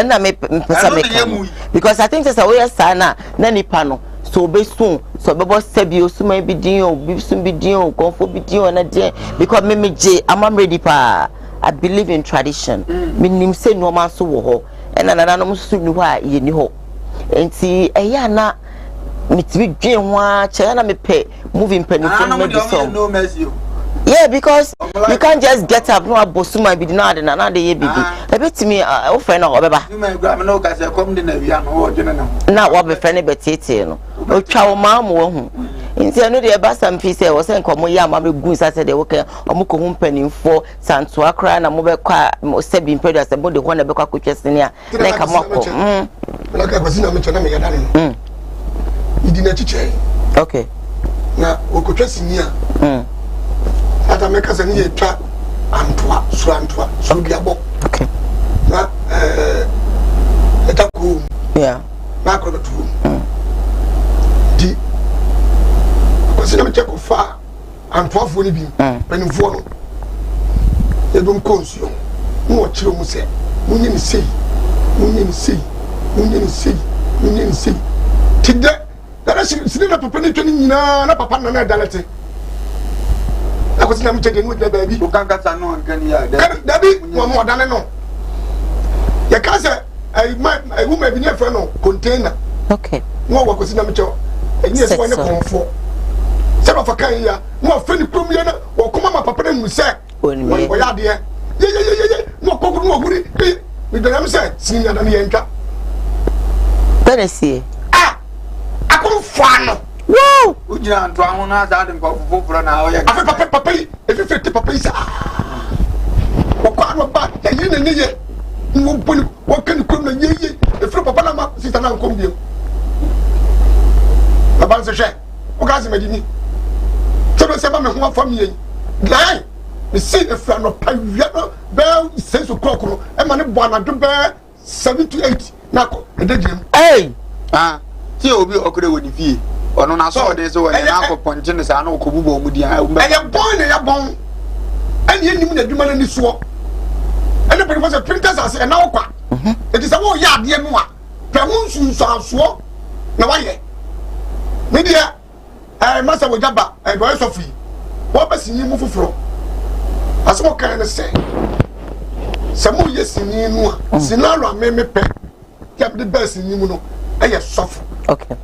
na me pesa me because I think that's a way sana na nipa no so be soon so be boss sebi osuma bi din o bi sun bi din o konfo bi din o na dia because me je am ready pa I believe in tradition. Minim say no man so wo ho. And na no so ni ho a ye ni ho. Enti eya na mitimi dwen ho a che na me pe moving penifo me be so. Yeah, because you can't just get up no abosuma bi na de na de ye bibi. E betimi o friend na obeba. You my gram no ka say come de na wi an wo dwene na. Na wo be friend betete no. O twa wo ma mo hu. Inti anu de ba sam fi say wo say nkomo ya ma be gun sa say de wo ke omuko hu mpanimfo santo akra na mo be kwa sebi mpedo say bo de ho na be kwa kwetwesene a na ka mako la ka kwasi na me chona me yada ne idi na chiche okay na okotwesini a ata me ka se ni etwa antwa so biabo okay na eta ku yeah na ko tu di kwasi na me check fa antwa fo ni bi penimfo no e dum konsuo no chiro mu se munye ni sei tidde dara sini na papa ni twani nyina na papa na dalete akwasi na mchege ni wudna baby o kan kasa no nkani ya dabi mo dane no ya kasa ai woman bi ni afa no container okay no wakwasi na mche ni eso ne konfo se ba fakan ya no afa ni kromie na wo koma ma papa na mu se onimi wo ya de ye no kokuru no huri mi dana mi se sini na ni yentwa Tennessee akon fano wow ujina ntwa ho na za de nko foforo na o ya afa papa efefete papa isa o kwa no ba ya yi na nyeye mo boni o kan ko na nyeye efre papa na ma sita na nkom biem baba se hwe o ga se medini se ba me ho afa mi yi lai me see efra no pa wia no be sense krokro e ma ne bo anado be 7 to 8 na ko edegem hey ti obi okure woni fie ono na so de so woni na ko ponje ne sa na okobubo mu dia ya bon ne ya bon ani enim na dwuma na ni so ene pe for printers ase na okwa it is a wo ya de no a pe ho nsunso na wa ye me dia masa wo jaba do sofi wo ba sinyi mu foforo aso kan ne se samu yesini no a sinalo ameme pe ya de best ni mu no eye soft okay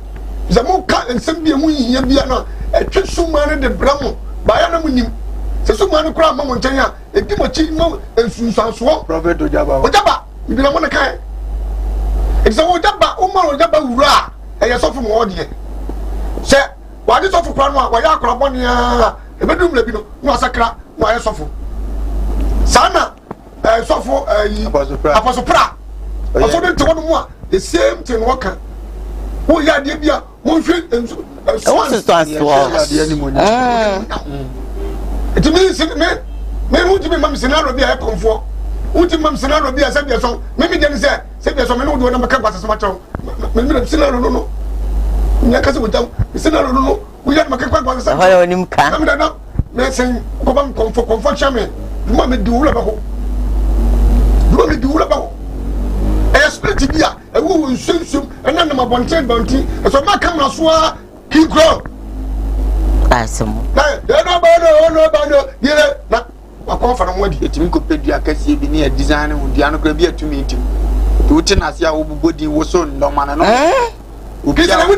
zamu ka ensem bia mu yiya bia no etwe suma ne de bramo ba ya na mu nim Se so man kura ma mo nchen ya e di mo chi mo ensunsanso prophet ojaba ibi na mo na kai e se ojaba o ma ojaba wura e ye so fu mo de se wa di so fu kura no wa ya kura boni ya e be dum le bi no no asakra no aye so fu sana so fu apostle pra so de to mo a the same thing work wo ya de bia mo hwe ensu what is that it means me who to be mam scenario bia e konfo who to mam scenario bia se bia so me me dey say bia so me no do na maka kwasa so ma chaw me scenario no nya ka se wo jam scenario no wo ya maka kwasa so ho yo nim ka me da me sen ko bam konfo chame duma me di wula ba ho e spirit bia e wo nsensum e na na mabonten bontin e so ma camera so a he grow asem no bano yele na akofa no wadi etimi ko pedua kase bi ne design ho dia no kra bi atumi ntim to wuti na sia wo bubodi wo so ndoma na no Christian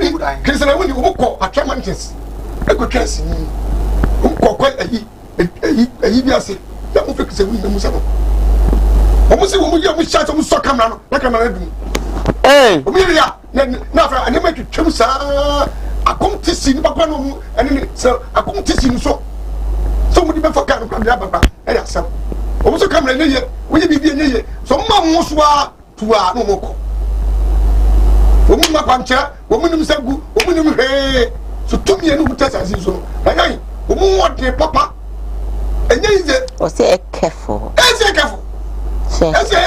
woni wo ko attramantis e ko kase ni wo ko ayi bi ase ya mo fekse woni na musa no o se wo mu ya mu chat mu so camera no na camera dum o mi ya na fa ani ma twem sa akom tisi ni papa no ani so akom tisi ni so mu di be foka no kwabia papa e ya sam o mu so camera ne ye wo ye bibie ne ye so ma mu so a tuwa no mo ko o mu ma kwancha o mu nim sagu o mu nim he so tumi enu butasa si so ayi o mu wode papa enye ize o say careful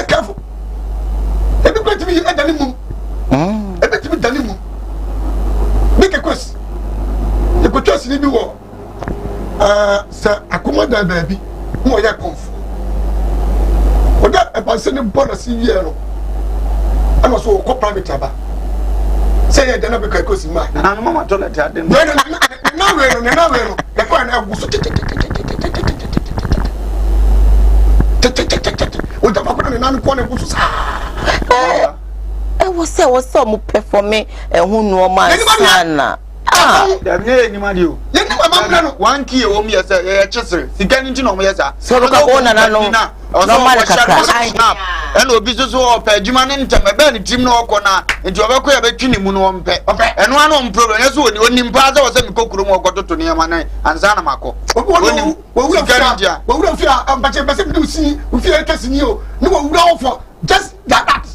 careful ebi ko timi e dani mu ebi timi dani mu make a quest e ko twasi ni bi wo sa akomoda baabi mo ya konfu oda e panse ni bonus yi no ama so ko private aba say e dana be ka ko si ma na no mama toilet ade no na we no e ko na agu so o da ba na no ko na gusu sa wo se mo perform hu no ma sana da me ni ma di o ye ni mama mna no one key o mi yesa ye chesere sika ni no mo yesa so ka ko na no normal kaka ena obi so opa adwuma ne ntem e ba ni tim no okọ na nti obekọ ya betwi ni mu no ompe eno ano problem yeso oni mpa za wo se mi kokuru mo okototo ne ma na anza na mako oni wo wura fia ampache bese mi usi ufia kesi ni o ni wo wura ofo just like that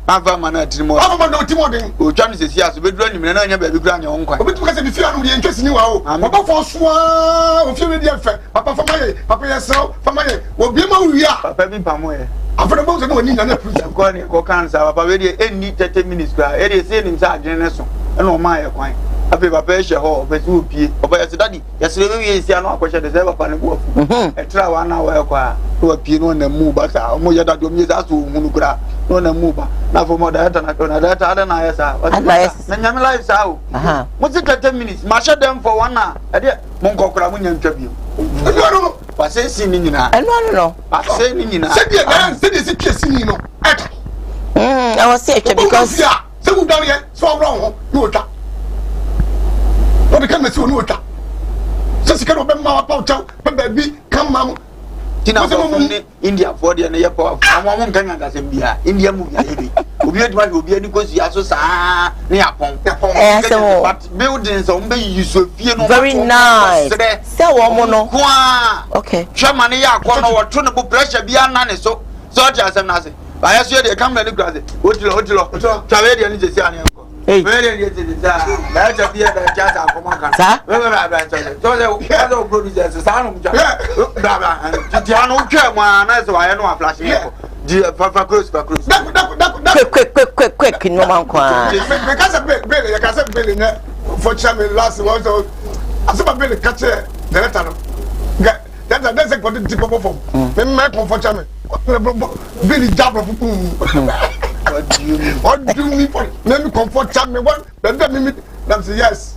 ava mana tirimo ava mana otimo den o twa ni sesi aso bedura ni na anya ba bi kura anya won kwa obi tu kase bi fia no de kesi ni wa o papa fo soa o fia we de fe papa fama ye papa ye so fama ye wo bi ma wia papa bi pamo ye after the most no ni na prison ko ni ko kan sa papa we de eni 30 minutes kura e de say nim sa adwene ne so e no ma ye kwan ape papa e hye ho be so opie oba ye daddy ye sere we ye sia no akwhye de say papa ne bo afu e tra wa na wa kwa to opie no na mu ba sa mo ye daddy o mi za so hunu kura no na mu ba na fo mo da ta na ko na da ta na ya sa na nyame live sa o mo ti 30 minutes ma hye dem for one na e de mo nkokora mo nyantwa bi no wa se si ni nyina no ba se ni nyina se bi ga se de si kesi ni no I was say because se mu dawo ye so wrong ho no twa no de kan se no twa se sika no be ma pa cha be bi kan ma tina for ni India for there na ye power am am kan ga se bia India mu bia ye obi eduma obi ani ko si aso sa ne yapon but buildings on be use fie no very nice se wo mo no okay chama ne ya ko no wo to ne bu pressure bia na ne so ti asem na se ba ya so de camera ni graze otilo chawe de ni se ani ko we de ni se sa ba ja bia da ja sa ko man kan we ba so the producers sa no ja ba ti anu twa mu na se wa ye no flash ko di fa close quick no man kwa because bele ya kase bele ne for chairman last one so asema bele kache director no that's a good tip of form me make for chairman bele jabro what do you mean for me comfort chairman what me them say yes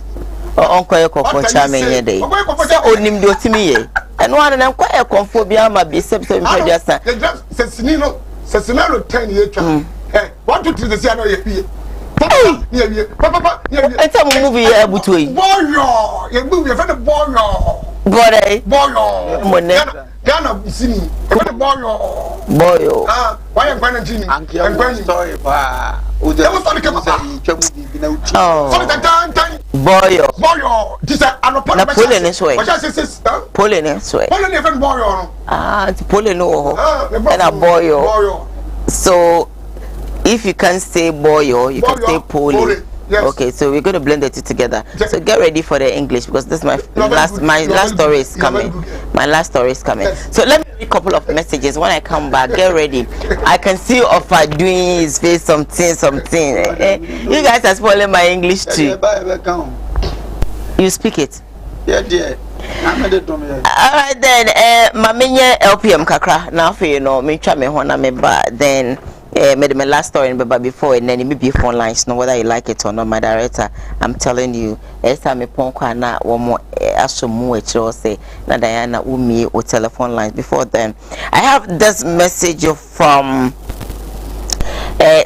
onko ye comfort chairman ye dey so onim de otimi ye eno ane na kwa ye comfort bia ma bi sebse mi pedi asa se scenario 10 ye twa eh 1 2 3 the say no ye pie papa eta mo movie ye abutu yi boyo ye movie ye fa the boyo Boyo. Ghana sini. Boyo. Why am I going to story pa. Boyo. This is an na pole ne so e pole ne so e boyo it's pole no and a boyo. So if you can't say boyo, you can say pole. Yes. Okay, so we're going to blend the two together. So get ready for the English because this is my last story is coming. My last story is coming. Yes. So let me read a couple of messages. When I come back, get ready. I can see Offa doing his face something. You guys are spoiling my English too. You speak it. Yeah, dear. Alright then, Mamenye LPM kakra. Now for you know, me try me hona me ba then. Made my last story but before and then maybe phone lines no whether you like it or not. My director, I'm telling you, every time me phone call na one more asumu echo say na Diana umi or telephone lines. Before then, I have this message from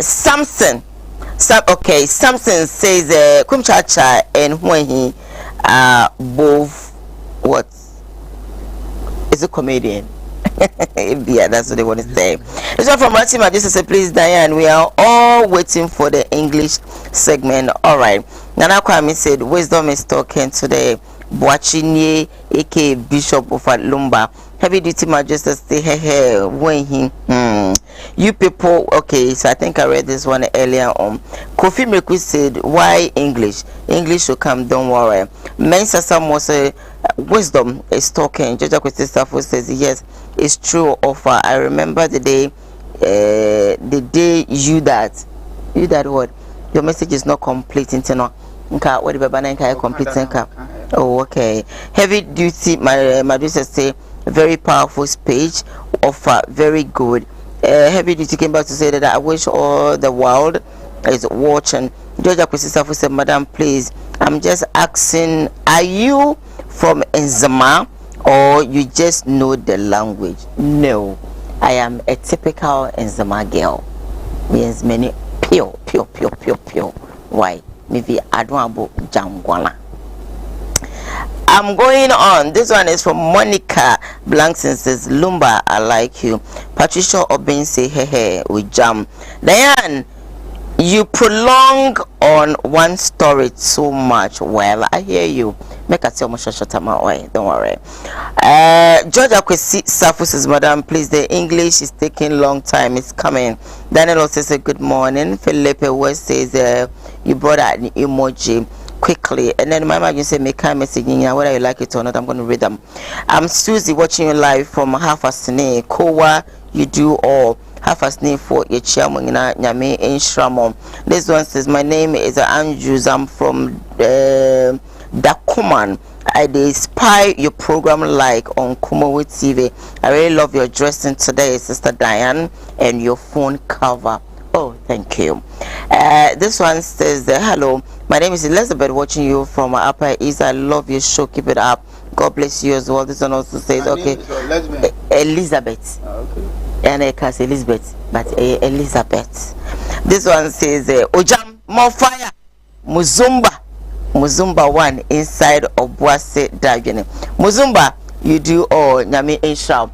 Samson. Samson says Kumchacha and when he both what is a comedian. Yeah, that's what they want to say. This one from my team. I just say, please, Diane, we are all waiting for the English segment. All right. Nana Kwame said, wisdom is talking today. Boachinye, aka Bishop of Lumba. Heavy duty majesty, hey, when he, you people, okay, so I think I read this one earlier on. Kofi Meku said, why English? English should come, don't worry. Mensa Samuel said, wisdom is talking. Georgia Kwesi Safo says, yes, it's true, Offer. I remember the day you that what? Your message is not complete, internal. Oh, okay. Heavy duty, my producer say, very powerful speech. Offer, very good. Heavy duty came back to say that I wish all the world is watching. Georgia Kwesi Safo said, Madam, please, I'm just asking, are you from Nzama or you just know the language? No, I am a typical Nzama girl. Means many pure. Why? Maybe Adwabo Jangwana. I'm going on. This one is from Monica Blankson says, Lumba, I like you. Patricia Obin say, hey, we jam. Diane, you prolong on one story so much. Well, I hear you. Make a tell me shut my way. Don't worry. Georgia Kwesi Safo says, Madam, please, the English is taking long time. It's coming. Daniel also says, good morning. Felipe West says, you brought out an emoji quickly. And then my mom said, make a message in here, whether you like it or not. I'm going to read them. I'm Susie watching you live from Half-Asne. Koowaa, you do all. Half-Asne for your chairman, Nyame Inshramon. This one says, my name is Andrews. I'm from Dakuman. I spy your program like on Kumawood TV. I really love your dressing today, Sister Diane, and your phone cover. Oh, thank you. This one says, hello, my name is Elizabeth, watching you from Upper East. I love your show. Keep it up. God bless you as well. This one also says, okay, Elizabeth. Okay. And I can say Elizabeth, but Elizabeth. This one says, Ojam, more fire. Muzumba 1 inside of Boise Diagon. Muzumba, you do all Nyame Inshram.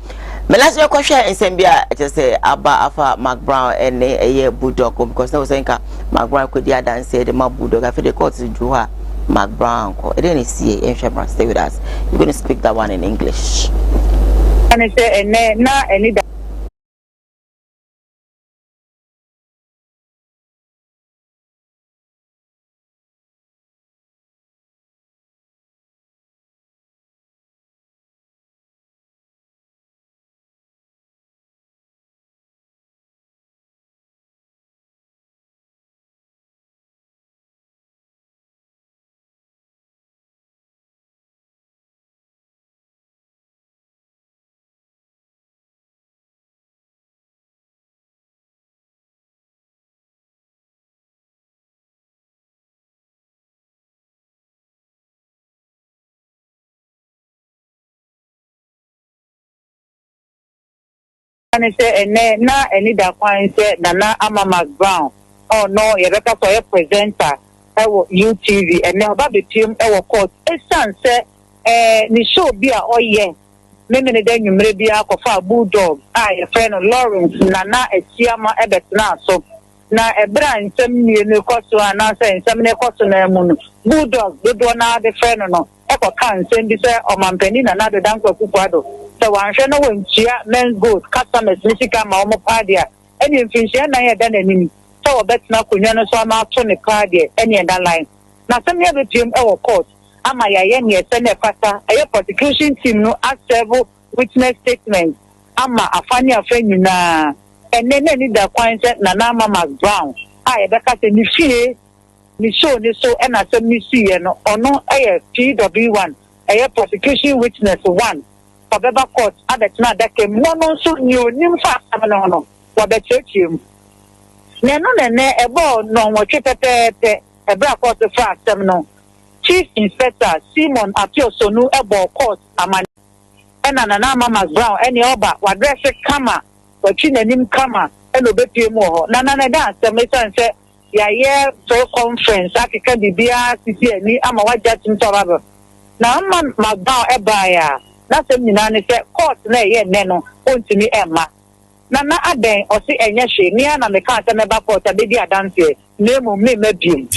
My last question in Sambia, just say Abba Afa Mark Brown and a Bulldog because no saying Mark Brown could the other and say the Mark Bulldog. I feel the court to do her Mark Brown. I didn't see it. Stay with us. You're going to speak that one in English. And I say, na any. And I say, na any that one say, Nana Ama Mark Brown. Oh no, you're better for a presenter. I will UTV and now about the team. I will call a son say, ni show bi a oye me ne da nwumre bi akọfa bulldog your friend Lawrence Nana Etiama ebetena so na ebra nsem mienu koso anase nsem ne koso na emu no bulldog dodo na de friend no ekoka nsem bi se omampani na de dankwa kukwado se wanhwe no wantua men gold customers ni sika ma omo padia eni mfinhia na ye da nanini se obetena konwa no so ma to ne padia eni enda line na sem ye betiem e wo court ama ya ye ne ese ne pata aye prosecution team no serve witness statement ama afani afenyu na enene ni da kwanse na ama Brown aye beka se ni fie ni show ni so e na sem ni sie no ono aye PW1 aye prosecution witness 1 Pabeba court abetina da ke mo no so ni onim fa amana no wa betechiem ne no ne ebo no wo twepepepe ebra court fa asem no Chief Inspector Simon Apiosonu ebo court amani ena na ama Brown eni oba wa dress kama wa chinanim kama eno bepie mu ho na da asem sense ya ye to conference akika bibia sisi ani ama wa judge ntobaba na ama Brown eba ya na sem nyina ne se court na ye ne no ontimi emma na aden o si enye hwe ni na me ka se me ba court abedi adanse nemu me mabiem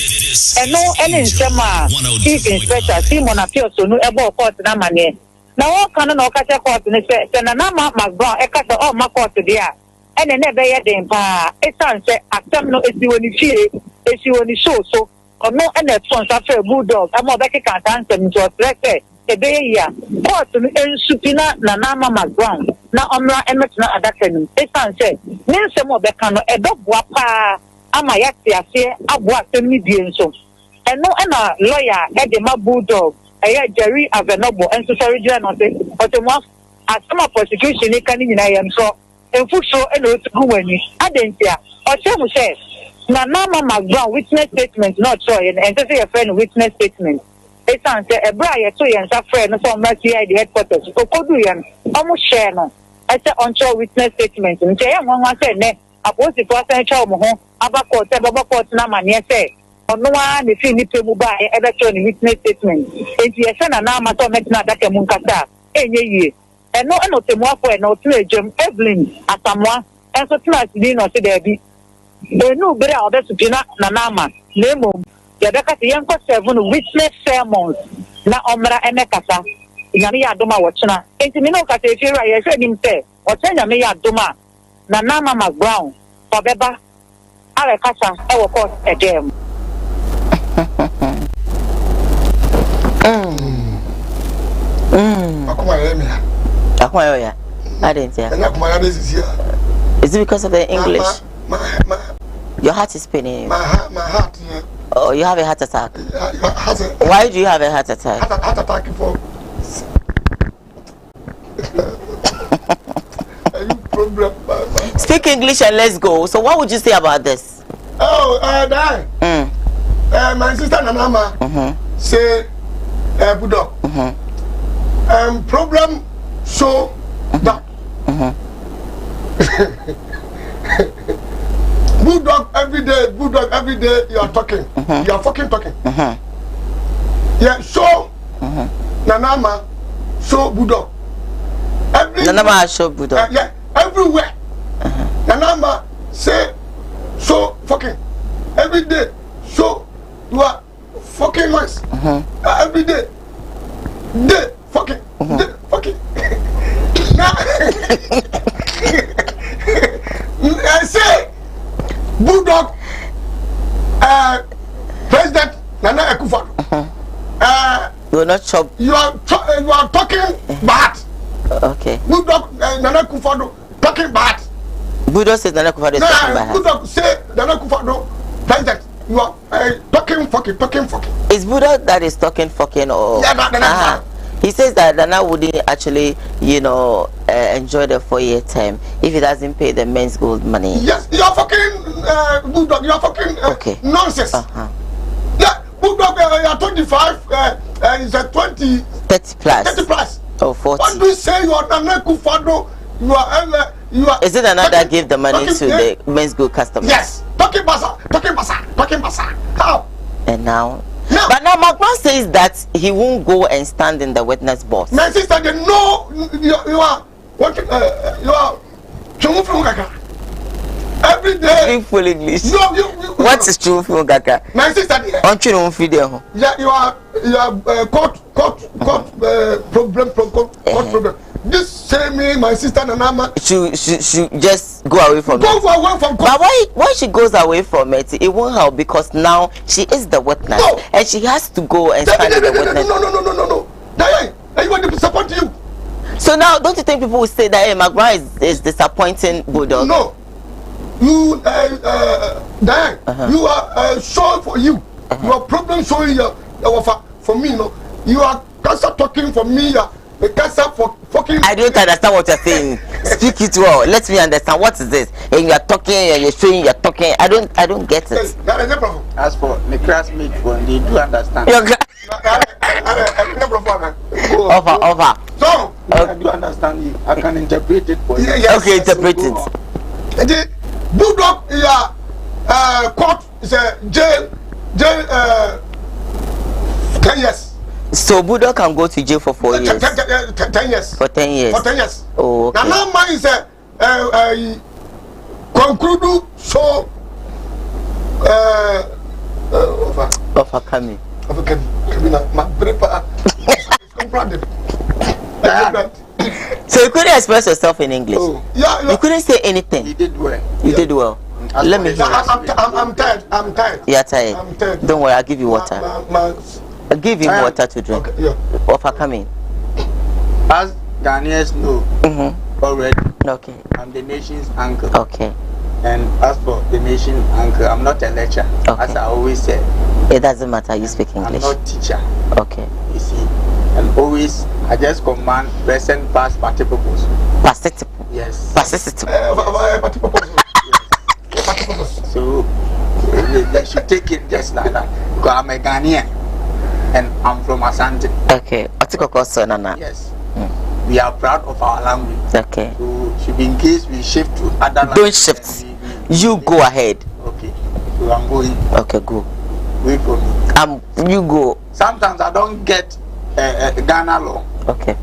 eno ene nsema Chief Inspector Simon Apiosonu ebo court na mane na wo kan na o ka che court ne se na ama Brown e ka se o ma court dia ene ne be ye den pa esanse atam no esiwoni fie esiwoni so ono ene sponsor fe bulldog ama be ka ansem to trek ebe ya court no ensupina na ama Brown na omra emetna adakanu esanse ne nsem obeka no edobua pa ama ya tiase abua asem die nso eno na lawyer edema bulldog Jerry Avenobo enso sorry no say otemwa asema prosecution ni kan nyina yem so enfuso eno otugu wani adentia otemu say na ama Brown witness statement not so and say your friend witness statement esan say ebra ye to yen sa friend no so ma see the headquarters okodu yen omo share no ese oncho witness statement nche ye nwa say ne aposi to asan cha omo ho abako te babako na mane say ono wa ne fi ni pemu ba ebe to ni witness statement enti ye se na ama to metina daka mu nkata enye yie eno temu afo eno tuna ejem Evelyn Asamwa enso tuna sidi no se da bi enu bere a obesupina na ama na emom ye beka se yenko 7 witness sermons na omra emekasa nyame ya adoma wochina enti mi no kasa efiru ye hwe nim se oche nyame ya adoma na ama Brown obeba ale kasa e wo court edem Akuma ya. I didn't hear. Is it because of the English? Your heart is spinning. My heart. Yeah. Oh, you have a heart attack. Why do you have a heart attack? Heart attack for. Speak English and let's go. So, what would you say about this? Oh, die. My sister Nanama say, Budo. Problem show that bulldog every day you are talking, you are fucking talking. Yeah, show Nanama show bulldog. Nanama show bulldog. Yeah, everywhere. Nanama say so fucking every day. So you are fucking nice. Every day. Day fucking. Day fucking. I say bulldog President Nana Akufo. You will not chop. You are talking bad. Okay. Bulldog Nana Akufo talking bad. Bulldog says Nana Akufo is talking bad. Bulldog say Nana Akufo President. You are talking fucking. Is Bulldog that is talking fucking or? Yeah, that's He says that Nana wouldn't actually, enjoy the 4-year term if he doesn't pay the men's gold money. Yes, you are fucking bulldog. You are fucking nonsense. Yeah, bulldog. You are 25. Is a 20. 30 plus. 30 plus. Oh, 40. What do you say? You are Nana Akufo. You are. Is it Nana that gave the money to the men's gold customers? Yes. Talking basa. How? And now. But now McMahon says that he won't go and stand in the witness box. My sister, they know you are what you are. Every day. Full English. No, what is true for Gaga? My sister, aren't you know video? Yeah, you are court problem. This same my sister Nanama. She just go away from it. Go away from court. But why she goes away from it? It won't help because now she is the witness and she has to go and stand in the witness. No. Diane, I want to support you. So now, don't you think people will say that McGrath is disappointing Bulldog? No. You, Diane, you are showing for you. Your problem showing for me, no. You are talking for me. For fucking. I don't understand what you're saying. Speak it well. Let me understand. What is this? And you are talking and you're showing you're talking. I don't get it. As for the classmate one, they do understand. Over. So I do understand you. I can interpret it for you. Yes, okay, interpret it. The Bulldog court is a jail 10 years. So Bulldog can go to jail for 4 years. 10 years. For 10 years. For 10 years. Oh, okay. Now man is a conclude so of coming. So you couldn't express yourself in English. Yeah. You couldn't say anything. You did well. You did well. Let me hear. I'm tired. You're tired. I'm tired. Don't worry, I'll give you water. I'll give him water to drink. Okay, yeah. Offer coming. As Ghanaians know already. Okay. I'm the nation's anchor. Okay. And as for the nation's anchor, I'm not a lecturer. Okay. As I always said. It doesn't matter. You speak English. I'm not teacher. Okay. You see, and always I just command present, past, participables. Participle. Yes. Participle. So they should take it just like that. Because I'm a Ghanaian and I'm from Asante. Okay. Yes. We are proud of our language. Okay. So should be in case we shift to other language. Don't shift. You go ahead. Okay. So I'm going. Okay, go. Wait for me. You go. Sometimes I don't get Ghana law. Okay.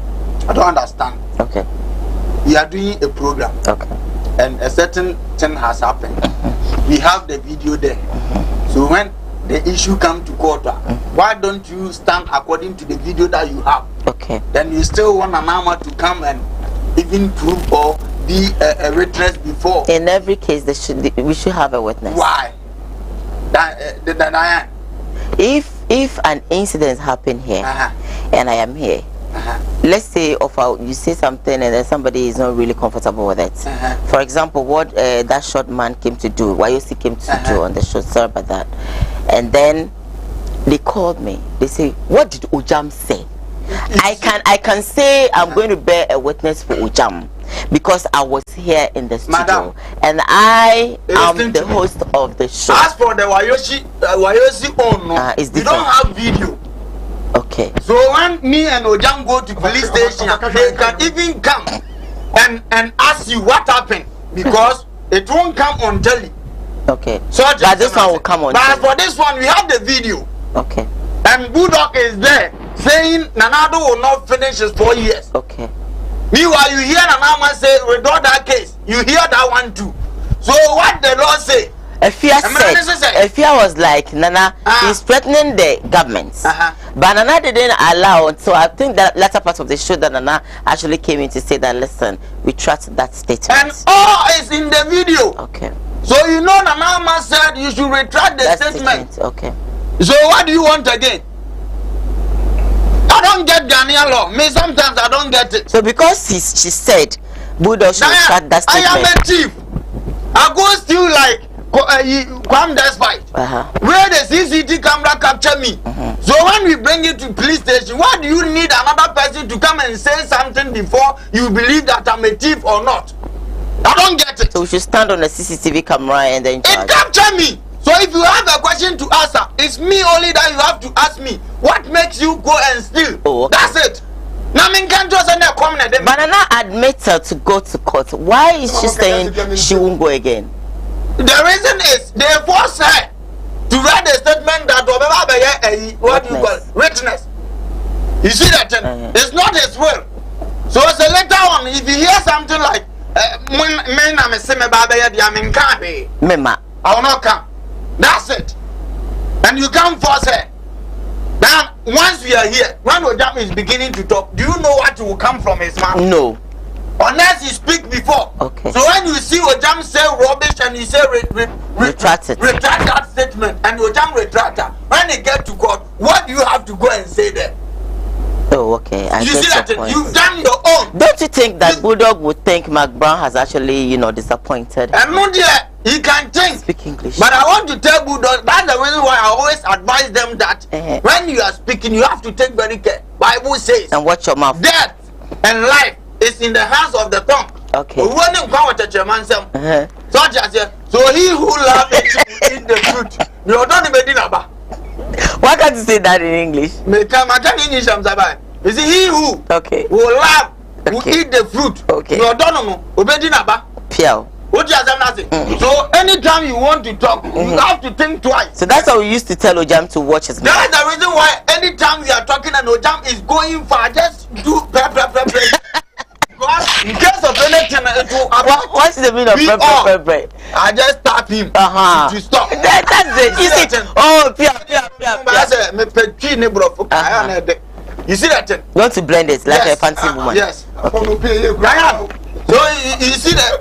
I don't understand. Okay. We are doing a program. Okay. And a certain thing has happened. We have the video there. So when the issue comes to court, why don't you stand according to the video that you have? Okay. Then you still want an armor to come and even prove or be a witness before. In every case, we should have a witness. Why? If an incident happened here and I am here, let's say you say something and then somebody is not really comfortable with it. For example, what that short man came to do, Wayosi came to do on the show, sorry about that. And then they called me. They say, what did Ujam say? I can say I'm going to bear a witness for Ujam because I was here in the studio. Madam, and I am the host of the show. As for the Wayosi you don't have video. Okay. So when me and Ojam go to police station, they can even come and ask you what happened because it won't come on telly. Okay. So but this one will come on. But for this one, we have the video. Okay. And Bulldog is there saying Nanado will not finish his 4 years. Okay. Meanwhile, you hear Nanama say withdraw that case. You hear that one too. So what the law say? Efia was like, Nana, he's threatening the government. But Nana didn't allow, so I think that latter part of the show that Nana actually came in to say that, listen, we trust that statement. And all is in the video. Okay. So you know Nana said you should retract the statement. Okay. So what do you want again? I don't get Ghanaian law. Me sometimes I don't get it. So because she said Bulldog should retract that statement. I am a thief. I go steal like Kwam Despite. Where the CCTV camera capture me. So when we bring it to police station, why do you need another person to come and say something before you believe that I'm a thief or not? I don't get it. So we should stand on the CCTV camera and then it capture me. So if you have a question to answer, it's me only that you have to ask me. What makes you go and steal? Oh, okay. That's it. Banana admits her to go to court. Why is she saying she won't go again? The reason is they force her to write a statement that what do you call it? Witness. You see that it's not his will. So as a later on, if you hear something like I will not come. That's it. And you can't force her. Now, once we are here, when Ojam is beginning to talk, do you know what will come from his mouth? No. Unless he speak before. Okay. So when you see Ojam say rubbish and he say retract that statement and Ojam retract that, when they get to court, what do you have to go and say there? Oh, okay. I you see that you've done your own. Don't you think that Bulldog would think Mark Brown has actually, disappointed? And no, dear, he can think. Speak English. But I want to tell Bulldog, that's the reason why I always advise them that when you are speaking, you have to take very care. Bible says, and watch your mouth. Death and life is in the hands of the tongue. Okay. So he who loves it will eat the fruit. You don't even know. Why can't you say that in English? You see, he who will laugh will eat the fruit. Okay. You don't know. Piao. What you saying? So anytime you want to talk, you have to think twice. So that's how we used to tell Ojam to watch his mouth. That's the reason why anytime we are talking and Ojam is going far, just do in case of anything, it will what's the meaning of bread? I just tap him to stop. That's it. You see? Oh, pia. You see that thing? You want to blend it like a fancy woman? Yes. Okay. So you see that?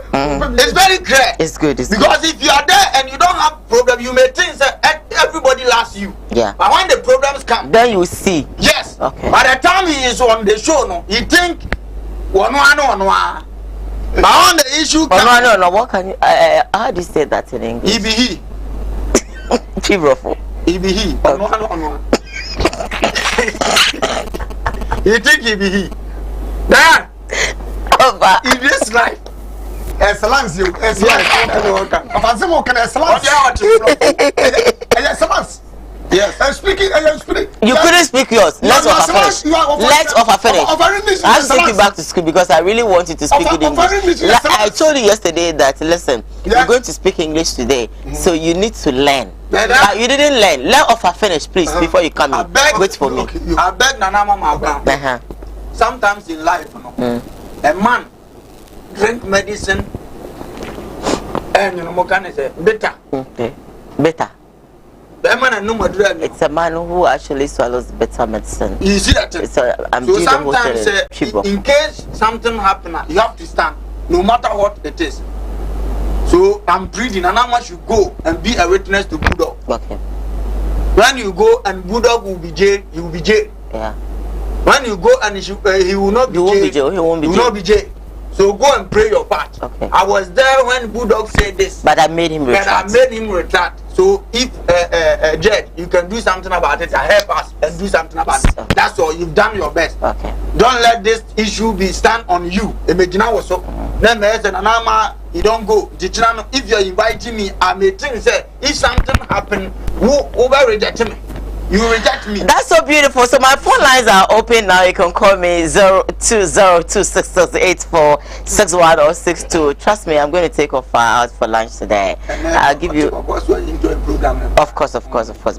It's very clear. It's good. Because if you are there and you don't have problem, you may think that everybody loves you. Yeah. But when the problems come, then you see. Yes. Okay. By the time he is on the show, no, he think one. But on the issue comes, no. What can you? How do you say that in English? He be he. Chibrofo. He be he. You think he be he? Then in this life, excellence you, excellence. Excellence. Yes. I'm speaking. You couldn't speak yours. Let's offer finish. I'll take you back to school because I really want you to speak good English. I told you yesterday that listen, you're going to speak English today, so you need to learn. You didn't learn. Let offer finish, please, before you come in. Wait for me. I beg Nana Mama. Sometimes in life, a man drink medicine and bitter. Okay. Bitter. It's a man who actually swallows bitter medicine. You see that? So sometimes, in case something happens, you have to stand, no matter what it is. So I'm pleading, and how much you go and be a witness to Bulldog. Okay. When you go and Bulldog will be jailed, he will be jailed. Yeah. When you go and he will not be jailed, he won't be jailed. So go and pray your part. Okay. I was there when Bulldog said this. But I made him retract. So if Jed, you can do something about it, help us and do something about it. That's all. You've done your best. Okay. Don't let this issue be stand on you. Imagine I was so. Then you don't go. If you're inviting me, I may think say if something happen, who over reject me? You reject me. That's so beautiful. So my phone lines are open now. You can call me 0202668461 or 62. Trust me, I'm going to take off out for lunch today. I'll give you. Of course,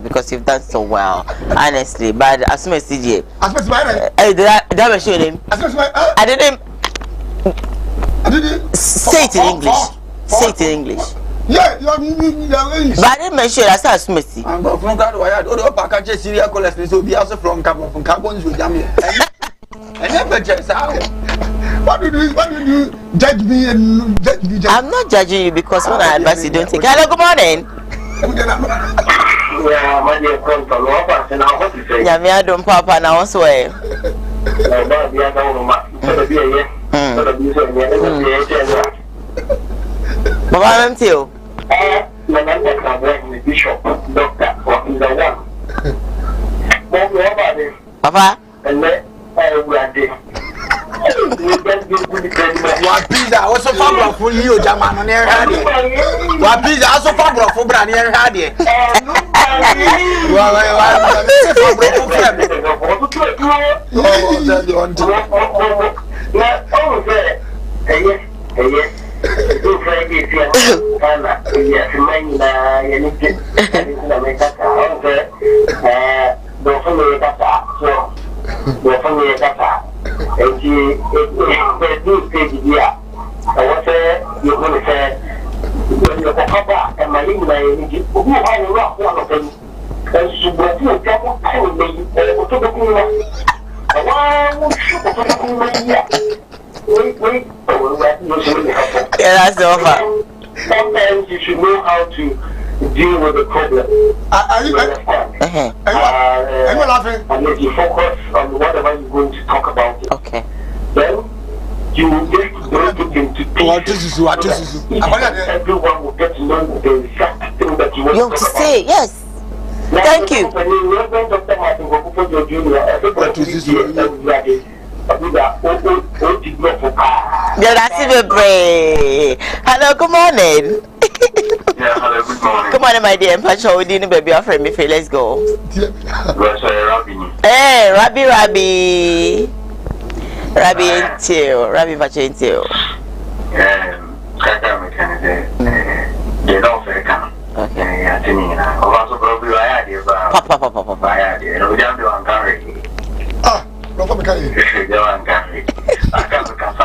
because you've done so well, honestly. But as soon as CJ, did I show him? I didn't. Say it in English. Say it in English. Yeah, but I didn't mention I said Smithsy. I'm from Kadwaya. Odo package serial callers so be also from Carbon to Jamie. I never just Why do you judge me and judge me? I'm not judging you because when I advise you don't take. Hello, good morning. Yeah, me I don't papa now also. Baba, I'm too. Papa? What pizza also fabulous for you, Jaman near Hardy. What pizza also fabulous for Brandy and Hardy. That's the offer. Sometimes you should know how to deal with the problem. Are you laughing? And if you focus on whatever you're going to talk about it. Okay. Then you break it into pieces. Everyone will get to know the exact thing that you want to say. Yes. Thank you. Yeah, that's it, Bray. Hello, good morning. Yeah, hello, good morning. Good morning, my dear. Pacho, we didn't baby offering me. Let's go. Hey, Rabbi until Rabbi Pacho until. Okay, yeah, also probably I had Papa, I had you know, we don't do uncarry. Ah, no, I'm carrying. I can't become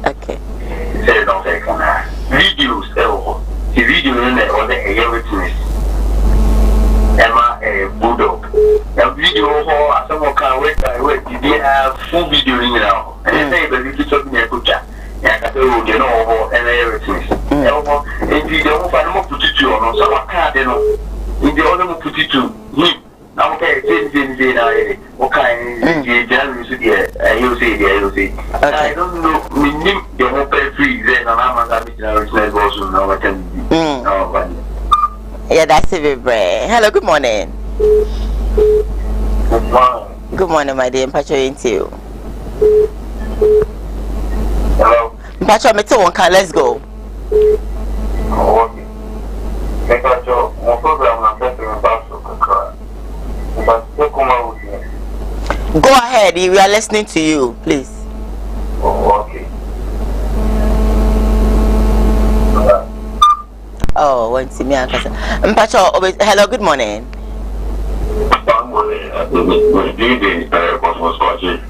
okay. Say don't take on videos, the video in there on the air witness. Emma, a bulldog. A video for someone can wait. They have full video in now. And they say, but if you talk me a good chat, I can tell you know, and air witness. And you don't find put it to on some card, you know. In the other put it to him. Now, okay, what kind of you say, I don't know, we need the whole free, then I'm also know what can be. Yeah, that's it, Bray. Hello, good morning. Good morning. Good morning, my dear. Pacho into. Hello. Pacho, me too. Let's go. Okay. Pacho, my program I'm talking about Go ahead, we are listening to you, please. Oh, okay. Oh, when see me, Pacho, hello, good morning.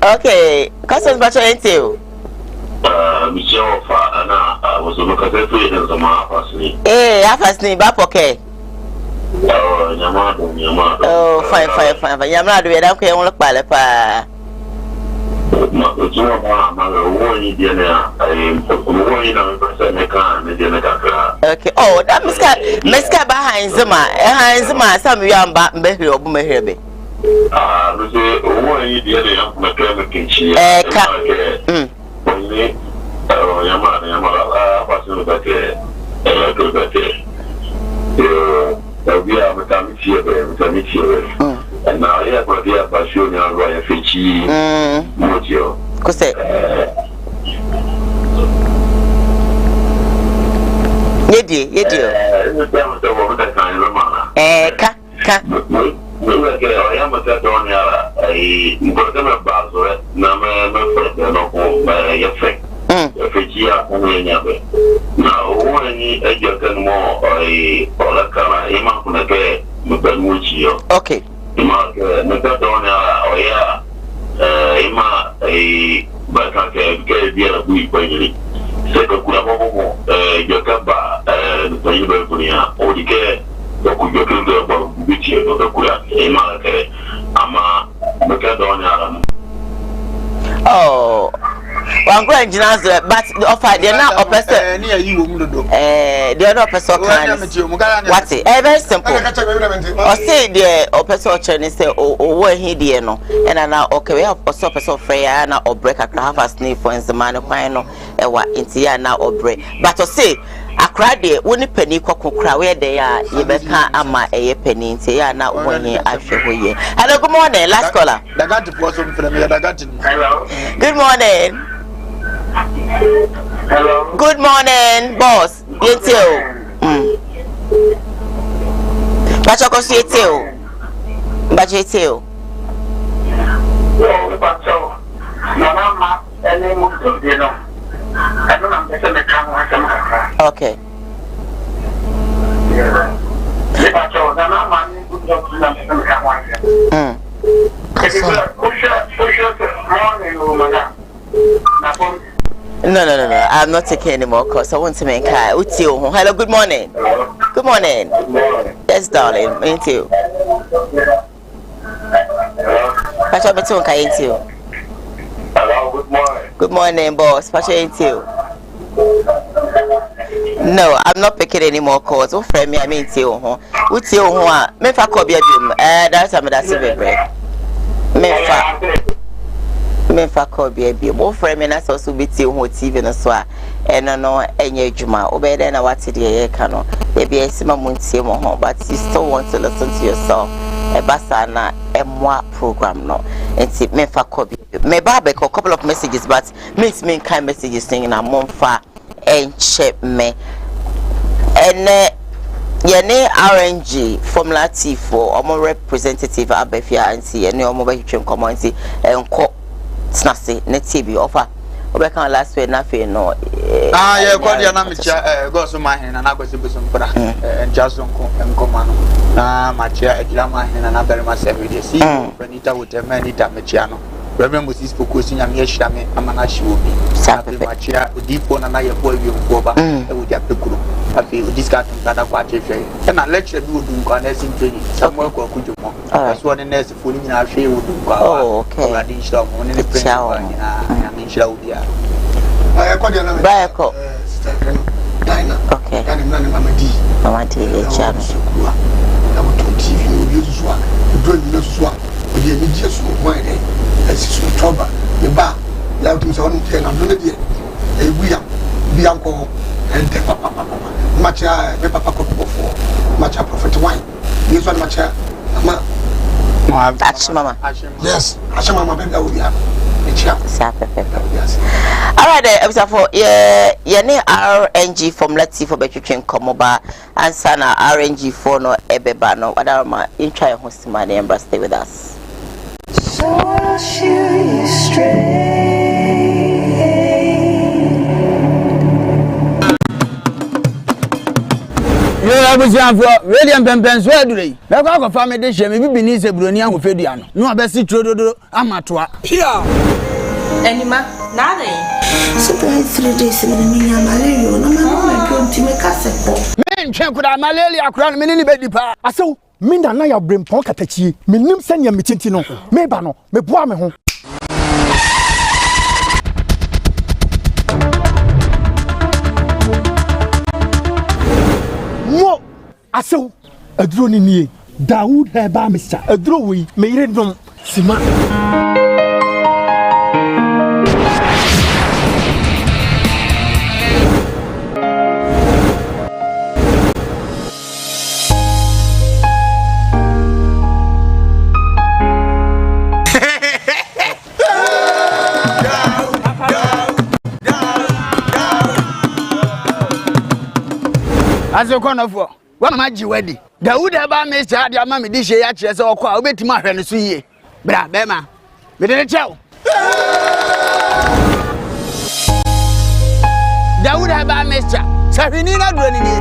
Okay, Cousin Pacho, ain't you? Michelle, I was on the hey, half past me, back okay. Oh, fine. Yamadu, we don't care on the palace. Okay, oh, that Miska behind Zuma, some young back, Becky or Bumahabi. We are becoming here, and now, yeah, but we are pursuing our royal Fiji. Mojo. You do. We were getting I am a Catonia, a important Basel, Nama, your friend. Fiji, now, when you can more or a car, Imam Mucho. Okay. Metadonia, or yeah, Ima, a Bacaka, Gabriel, we pointed. Second, Yokaba, the Payunia, or the care, Yoku, which you know the Kura, Ima, Ama, Metadonia. Oh. I'm going to answer, but the offer they're not a person near you. The other person can what's it? Very simple. Or say the person Chinese say, oh, where he dear no, and I now okay, we have also person Freya or break a half a sniff for the man of Pino, and what into now or break. But to say, I cried there, only penny cock cry where they are, you better ama a penny, say, I now one year after here. Hello, good morning, last caller. I got the person from here, I got it. Good morning. Hello. Good morning, boss. You too. But you go see it too. But you too. But so, no, and then you know, I don't know, I'm not taking any more calls. I want to make hello, good morning. Good morning. Yes, darling. Me too. Hello, good morning. Good morning, boss. No, I'm not picking any more calls. What friend me? I mean, what's your one? Me fa copy that's me fa copy what friend me? That's also be TV no so and no any juma. Obey then what the cano. Maybe I see my moon but you still want to listen to yourself. A basana a moi program no. And see me fa copy. Me babe a couple of messages, but makes me kind messages saying I'm on far. And check me and yene RNG Formula T for our representative Abefia and see any mobile community and co snasty net TV offer Obeka last week nothing no yeah God ya na mecha go so ma hen na go se busum pra and just on command na macha ejira ma hen na very much every day see Benita with a manita mecha no Reverend Moses focusing on your shame, Amana Shubi, Sapi Machia, deep one and I boy you over, and with your picture. Happy with this guy from Tadaquache, and I let you do nursing training, somewhere called Kujumo. That's what the nurse fooling in our share would do. Oh, okay. I didn't stop on any place. I mean, Shaudia. I call you Baco. Okay. Mamma D. Mamma D. Channel. I would do TV, you swap, you do swap. We just wine, as you trouble, the bar, let him say, I'm doing it. We are Bianco and much papa for much prophet wine. This one much, Mama. Yes, Ashama, baby, we have. All right, there. For yeah, RNG from Let's See for Between Komoba and Sana RNG for no Ebebano. Whatever my in try host my name, but stay with us. So I'll shoot you straight. I was young for William Pempens. Where do they? Now, go for me. This year, maybe beneath a Brunia with Fediano. No, best see Trodo Amatua. Here. Anima, nada. Surprise 3 days in the malaria. No, my God, to make us a man, check with our malaria crown, many baby pa. I saw Minda Naya bring Ponkatachi, Minim Senya Mitintino, Mebano, Mebuame home. No, I saw a drone in ye. Dawood Heba Mr. A drowy, made it from Sima. As a corner for one my wedding. Dawood Heba Mr. the mammy dish ya chess or call bit my friend to see. Bra Bema. We didn't tell. Dawood Heba Mr. Safinina Granny.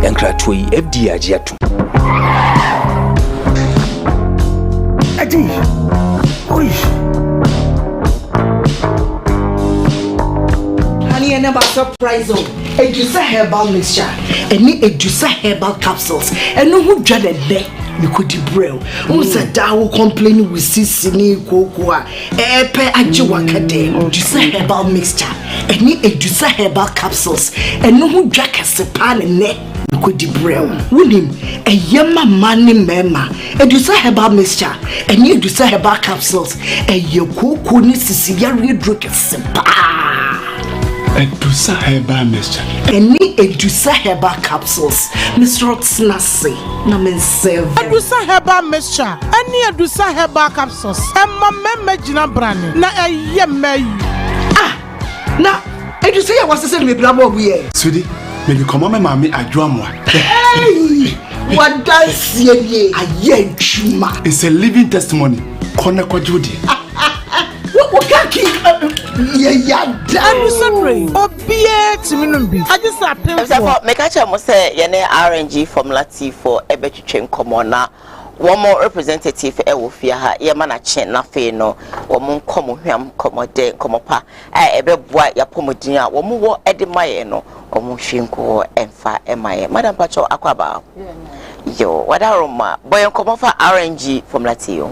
Yankratui FD Ajiatu. Adi. Oi. Honey, I never surprise you. Edusa herbal mixture, any Edusa herbal capsules, and no who dreaded there. You could brew. Who said that will complain with Sissini, Koowaa, Epe Ajiwakade, Edusa herbal mixture, any Edusa herbal capsules, and no who jack a sepan and neck. You could brew. William, a yama money mema, Edusa herbal mixture, and you Edusa herbal capsules, and your Koowaa Sicilia drink a sepa. Edusa herbal mixture. Any Edusa herbal capsules. Mr. Rotsnasi. Namen seven. Edusa herbal mixture. Any Edusa herbal capsules. Emma Memejina Brani. Na a yemay. Ah! Na Edusa ya was saying me blamo we. Sudi, me you come on me mami adwamwa. Hey! What dance ye? Aye chuma. It's a living testimony. Kona kwa Judi. What can't keep yeah, I'm sorry. Obie Timinumbi. I just happened for make a chamo say yene RNG Formula T for ebetwetwe nkomona. One more representative ewofia ha ye mana chen na fe no wo mon komo hwam komode komopa ebeboa ya pomodin a wo mo wo de maye no omo hwinko emfa emaye madam pacho akwaba yo wadaroma boy nkomo fa RNG formula tea yo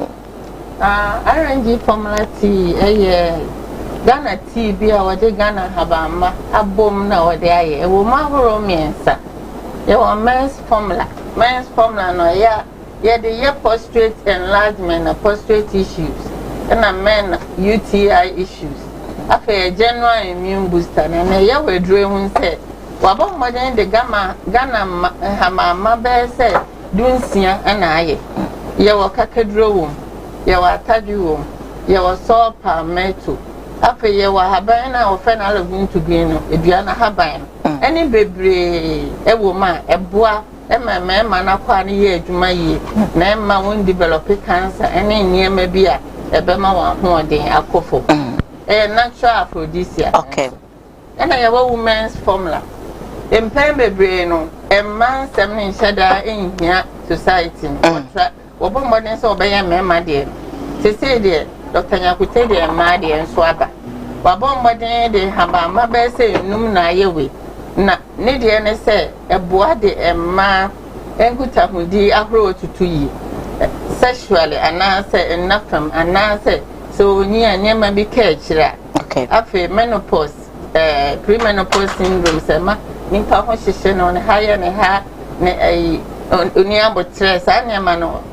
RNG formula tea Ghana tea bi a wode Ghana habama abom na wode aye wo mahoro miensa wo men's formula no ya the prostate enlargement and prostate issues and men UTI issues after general immune booster na ya wedre hun say wabom modern de Ghana hamama be say dunsia na aye ye wo kakadro wom ye wo ataju wom ye wo so palmetto after ye wa haban na ofen all of into green no eduana haban any bebre e wo ma eboa e ma na kwa ne ye adwuma yi na ma won develop cancer any niema bi a e be ma wa ho den akofo natural aphrodisiac okay and I have a women's formula in pen bebre no e man sem ne shada in here society wo bo modern so be ya mema de se de Dr. Nyakute de Madi and Swaba. Wabon Modern de Haba, my best say, Num na yewe. Na, Nidian say, a bois de ma, and good tahudi, a row to 2 years. Sexually, and I say, enough from, and I say, so near may be catch that. Okay. After menopause, premenopause syndrome, Sama, Nimpa Hoshishan on higher and high, a uniable stress, and Yamano.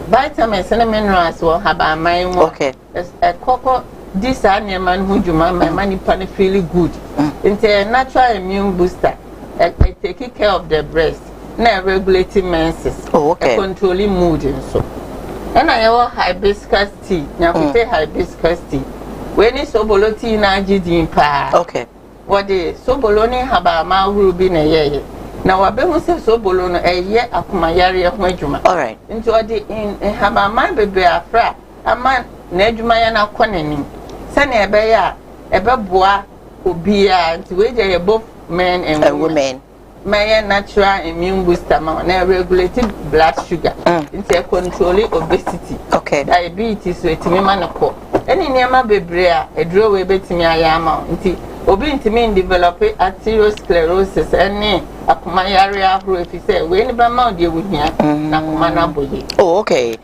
Vitamins and minerals will have a mind. Okay. A cocoa, this animal who you my money pan feel good. It's a natural immune booster. Taking care of the breast. Now regulating menses. Okay. Controlling mood and so. And I have hibiscus tea. Now we take hibiscus tea. When it's sobolo tea na jidin pa. Okay. What the soboloni have a ma ruby na ye. Now, I be who so bolo no year akumayari ahwajuma. All right. Into in have a man baby afra. A man nejuma ya na kwaneni. Sani ebe ya ebe boa obia into we both men and women. My natural immune booster na regulating blood sugar. Into controlling obesity. Okay. Diabetes we timi manako. Any niama bebre a draw we betimi ayama. Into obi ntimi develop atherosclerosis any akumayari ahro if you say we ni ba ma de wuhia na kuma na boye. Oh okay.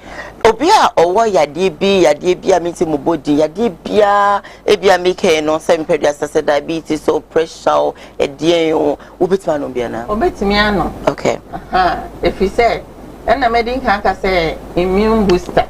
Obi a owo yade bi a meti mo body yade bia e bia make no say mpedua say diabetes so pressure edien o obetima no bia na. Obetimi ano. Okay. If you say na medin kan ka say immune booster.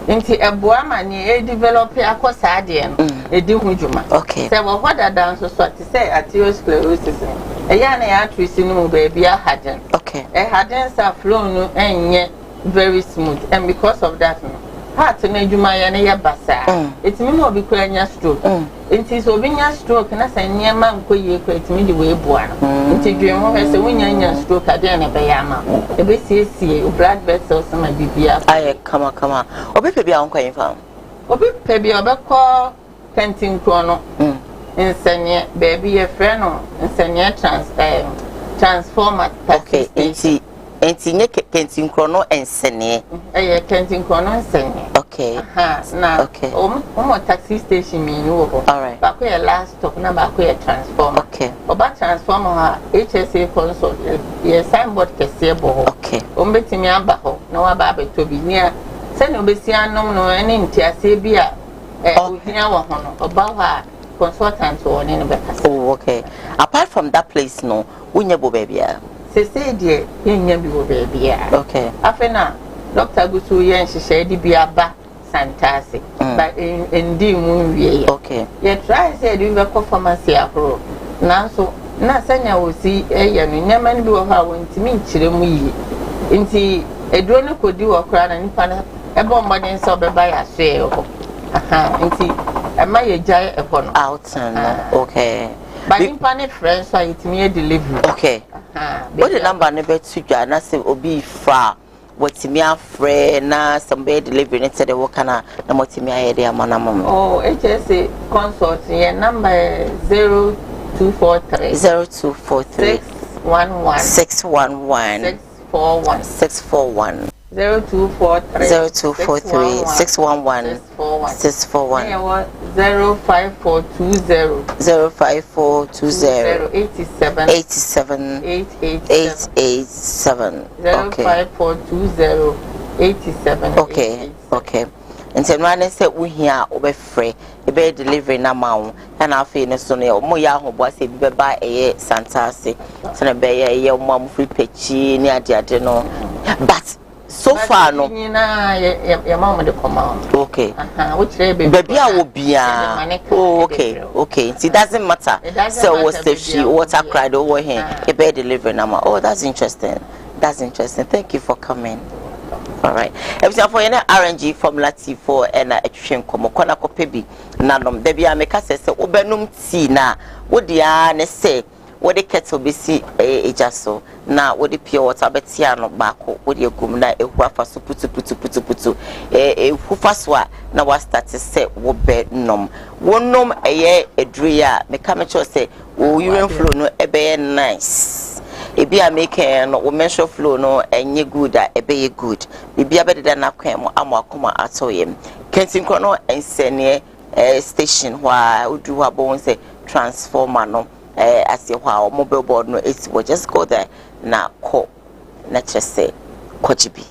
Inti eboa ma ni develop akosa ade no edi hujuma. Okay. Say what that so to say atherosclerosis. Eya na ya trisi no baby a haden. Okay. Haden sa flow no enye very smooth and because of that no heart na adwuma ya na ya basa. Etimi mo bi kura nya stroke. Inti so bi nya stroke na say nyema nkoye kura etimi di we boa no. Inti dwen ho se wonya nya stroke ade na be ya ma. E be sie blood vessels ma bibia. Aye kama. Obi pe bia onko yin fam. Obi pe bia obekọ kentin kro no. Insanye baby ye friend no insanye transformer. Okay, enti nye kentin kro no ensene. Kentin kro no ensene. Okay. Na. Okay. Omo taxi station mi ni wo. All right. Ba ko ye last stop na ba ko ye transformer. Okay. Oba transformer ha HSA console ye signboard kese bo. Okay. Ombetimi aba ho na wa ba betobi nia. Se no besi anom no ene ntiase bi a ohia wo ho no. Oba ha consultant on in the oh okay. Apart from that place no unyebo baby say dear yenya bi wo baby okay. Afena Dr. Gusu yen hye di bi aba santase but ndi mu wie okay. You try say do be ko pharmacy ahoro na so na sanya wosi eya no nyama ni bi wo ha wontimi nkyire mu yi nti eduro no kodi wo kra na nipa na ebo mbodin so be ba ya so e ho nti ama ye jai e kono out okay. But in pane friends so it me delivery. Okay. What the number ne be to ya na say obi fra wotimi afre na somebody delivery ne tell the kana na motimi aye dey amana mom. Oh, HSA consult your number 0243 611 641 0243 611 641 05420 87 887. Okay. 05420 87. Okay. Nti no say we here obefre e be delivery na mawo na afi no so no mo ya ahobo se bi be ba eye santase so na be ye mo am free pechi ni ade no but so far no ya mama de command. Okay. Which baby a wo bia. Oh, okay. It doesn't matter. So what if she water cried over here e be delivery na ma. Oh, that's interesting. Thank you for coming. All right. Everything for your RNG formula T4 and a train komo kona kopebi nanom de bia meka se obenum tea na wo dia ne say wo de kettle be si ejaso na wo de pure water betia no baako wo de gum na ehu afa so putu ehu faso a na wa start se wo be nom wonom eye edruya meka me cho say wo urine flow no ebe nice. Ebi a make no wo menstrual flow no enye good a ebe good bibi abede na kwan mo akoma atoyem kentin kro no ensene station wha odu wa bon say transformer no as wha mobile board no it's we just go there na call na chese kojibi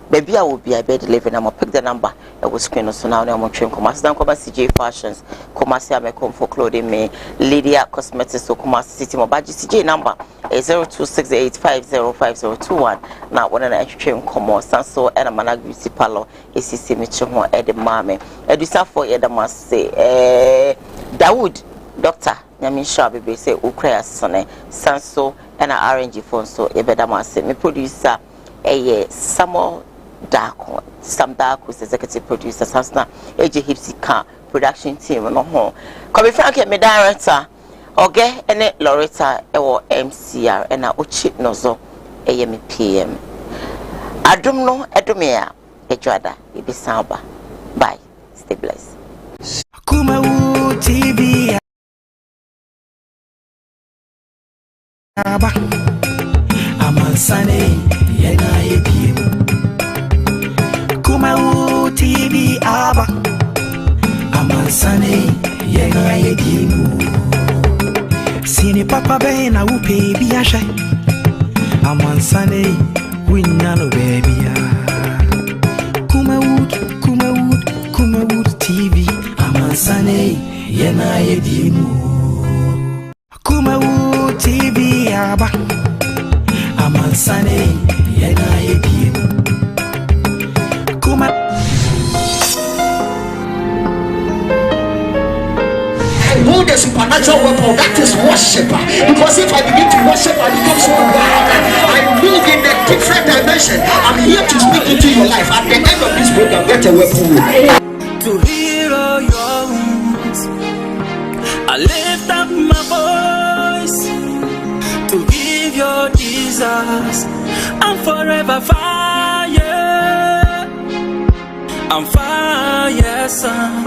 baby a will be a bed delivery na mo pick the number e was screen so now na mo train commerce dan come CJ fashions commerce a me come for clothing me Lydia cosmetics so commerce city mo badge CJ number 0268505021 na one na train commerce so and mana beauty parlor esisi me che ho e de mame edusa for ye da say Dawood doctor nyame sha bebe say ukra asone sanso and RNG phone so e be da say me producer Samo Darko, Sam Darko is executive producer, Sansna, AJ Hipsy Car, production team, no home. Come Frank, me director, okay, and Loretta, or MCR, and I Uchi Nozo, AM PM. I don't know, Edomia, Ejada, it be Samba. Bye, stay blessed. Kumawood TV. I'm on Sunday. Kumawood TV aba amansane yenga yedimu sini papa be na upe bi ahye amansane winna no baby ya Kumawood TV amansane yenga yedimu Kumawood TV aba amansane yenga yedimu know the supernatural weapon that is worship, because if I begin to worship I become so wild. I move in a different dimension. I'm here to speak into your life. At the end of this program, get a weapon. To heal all your wounds, I lift up my voice to give your desires. I'm forever fire. I'm fire, son.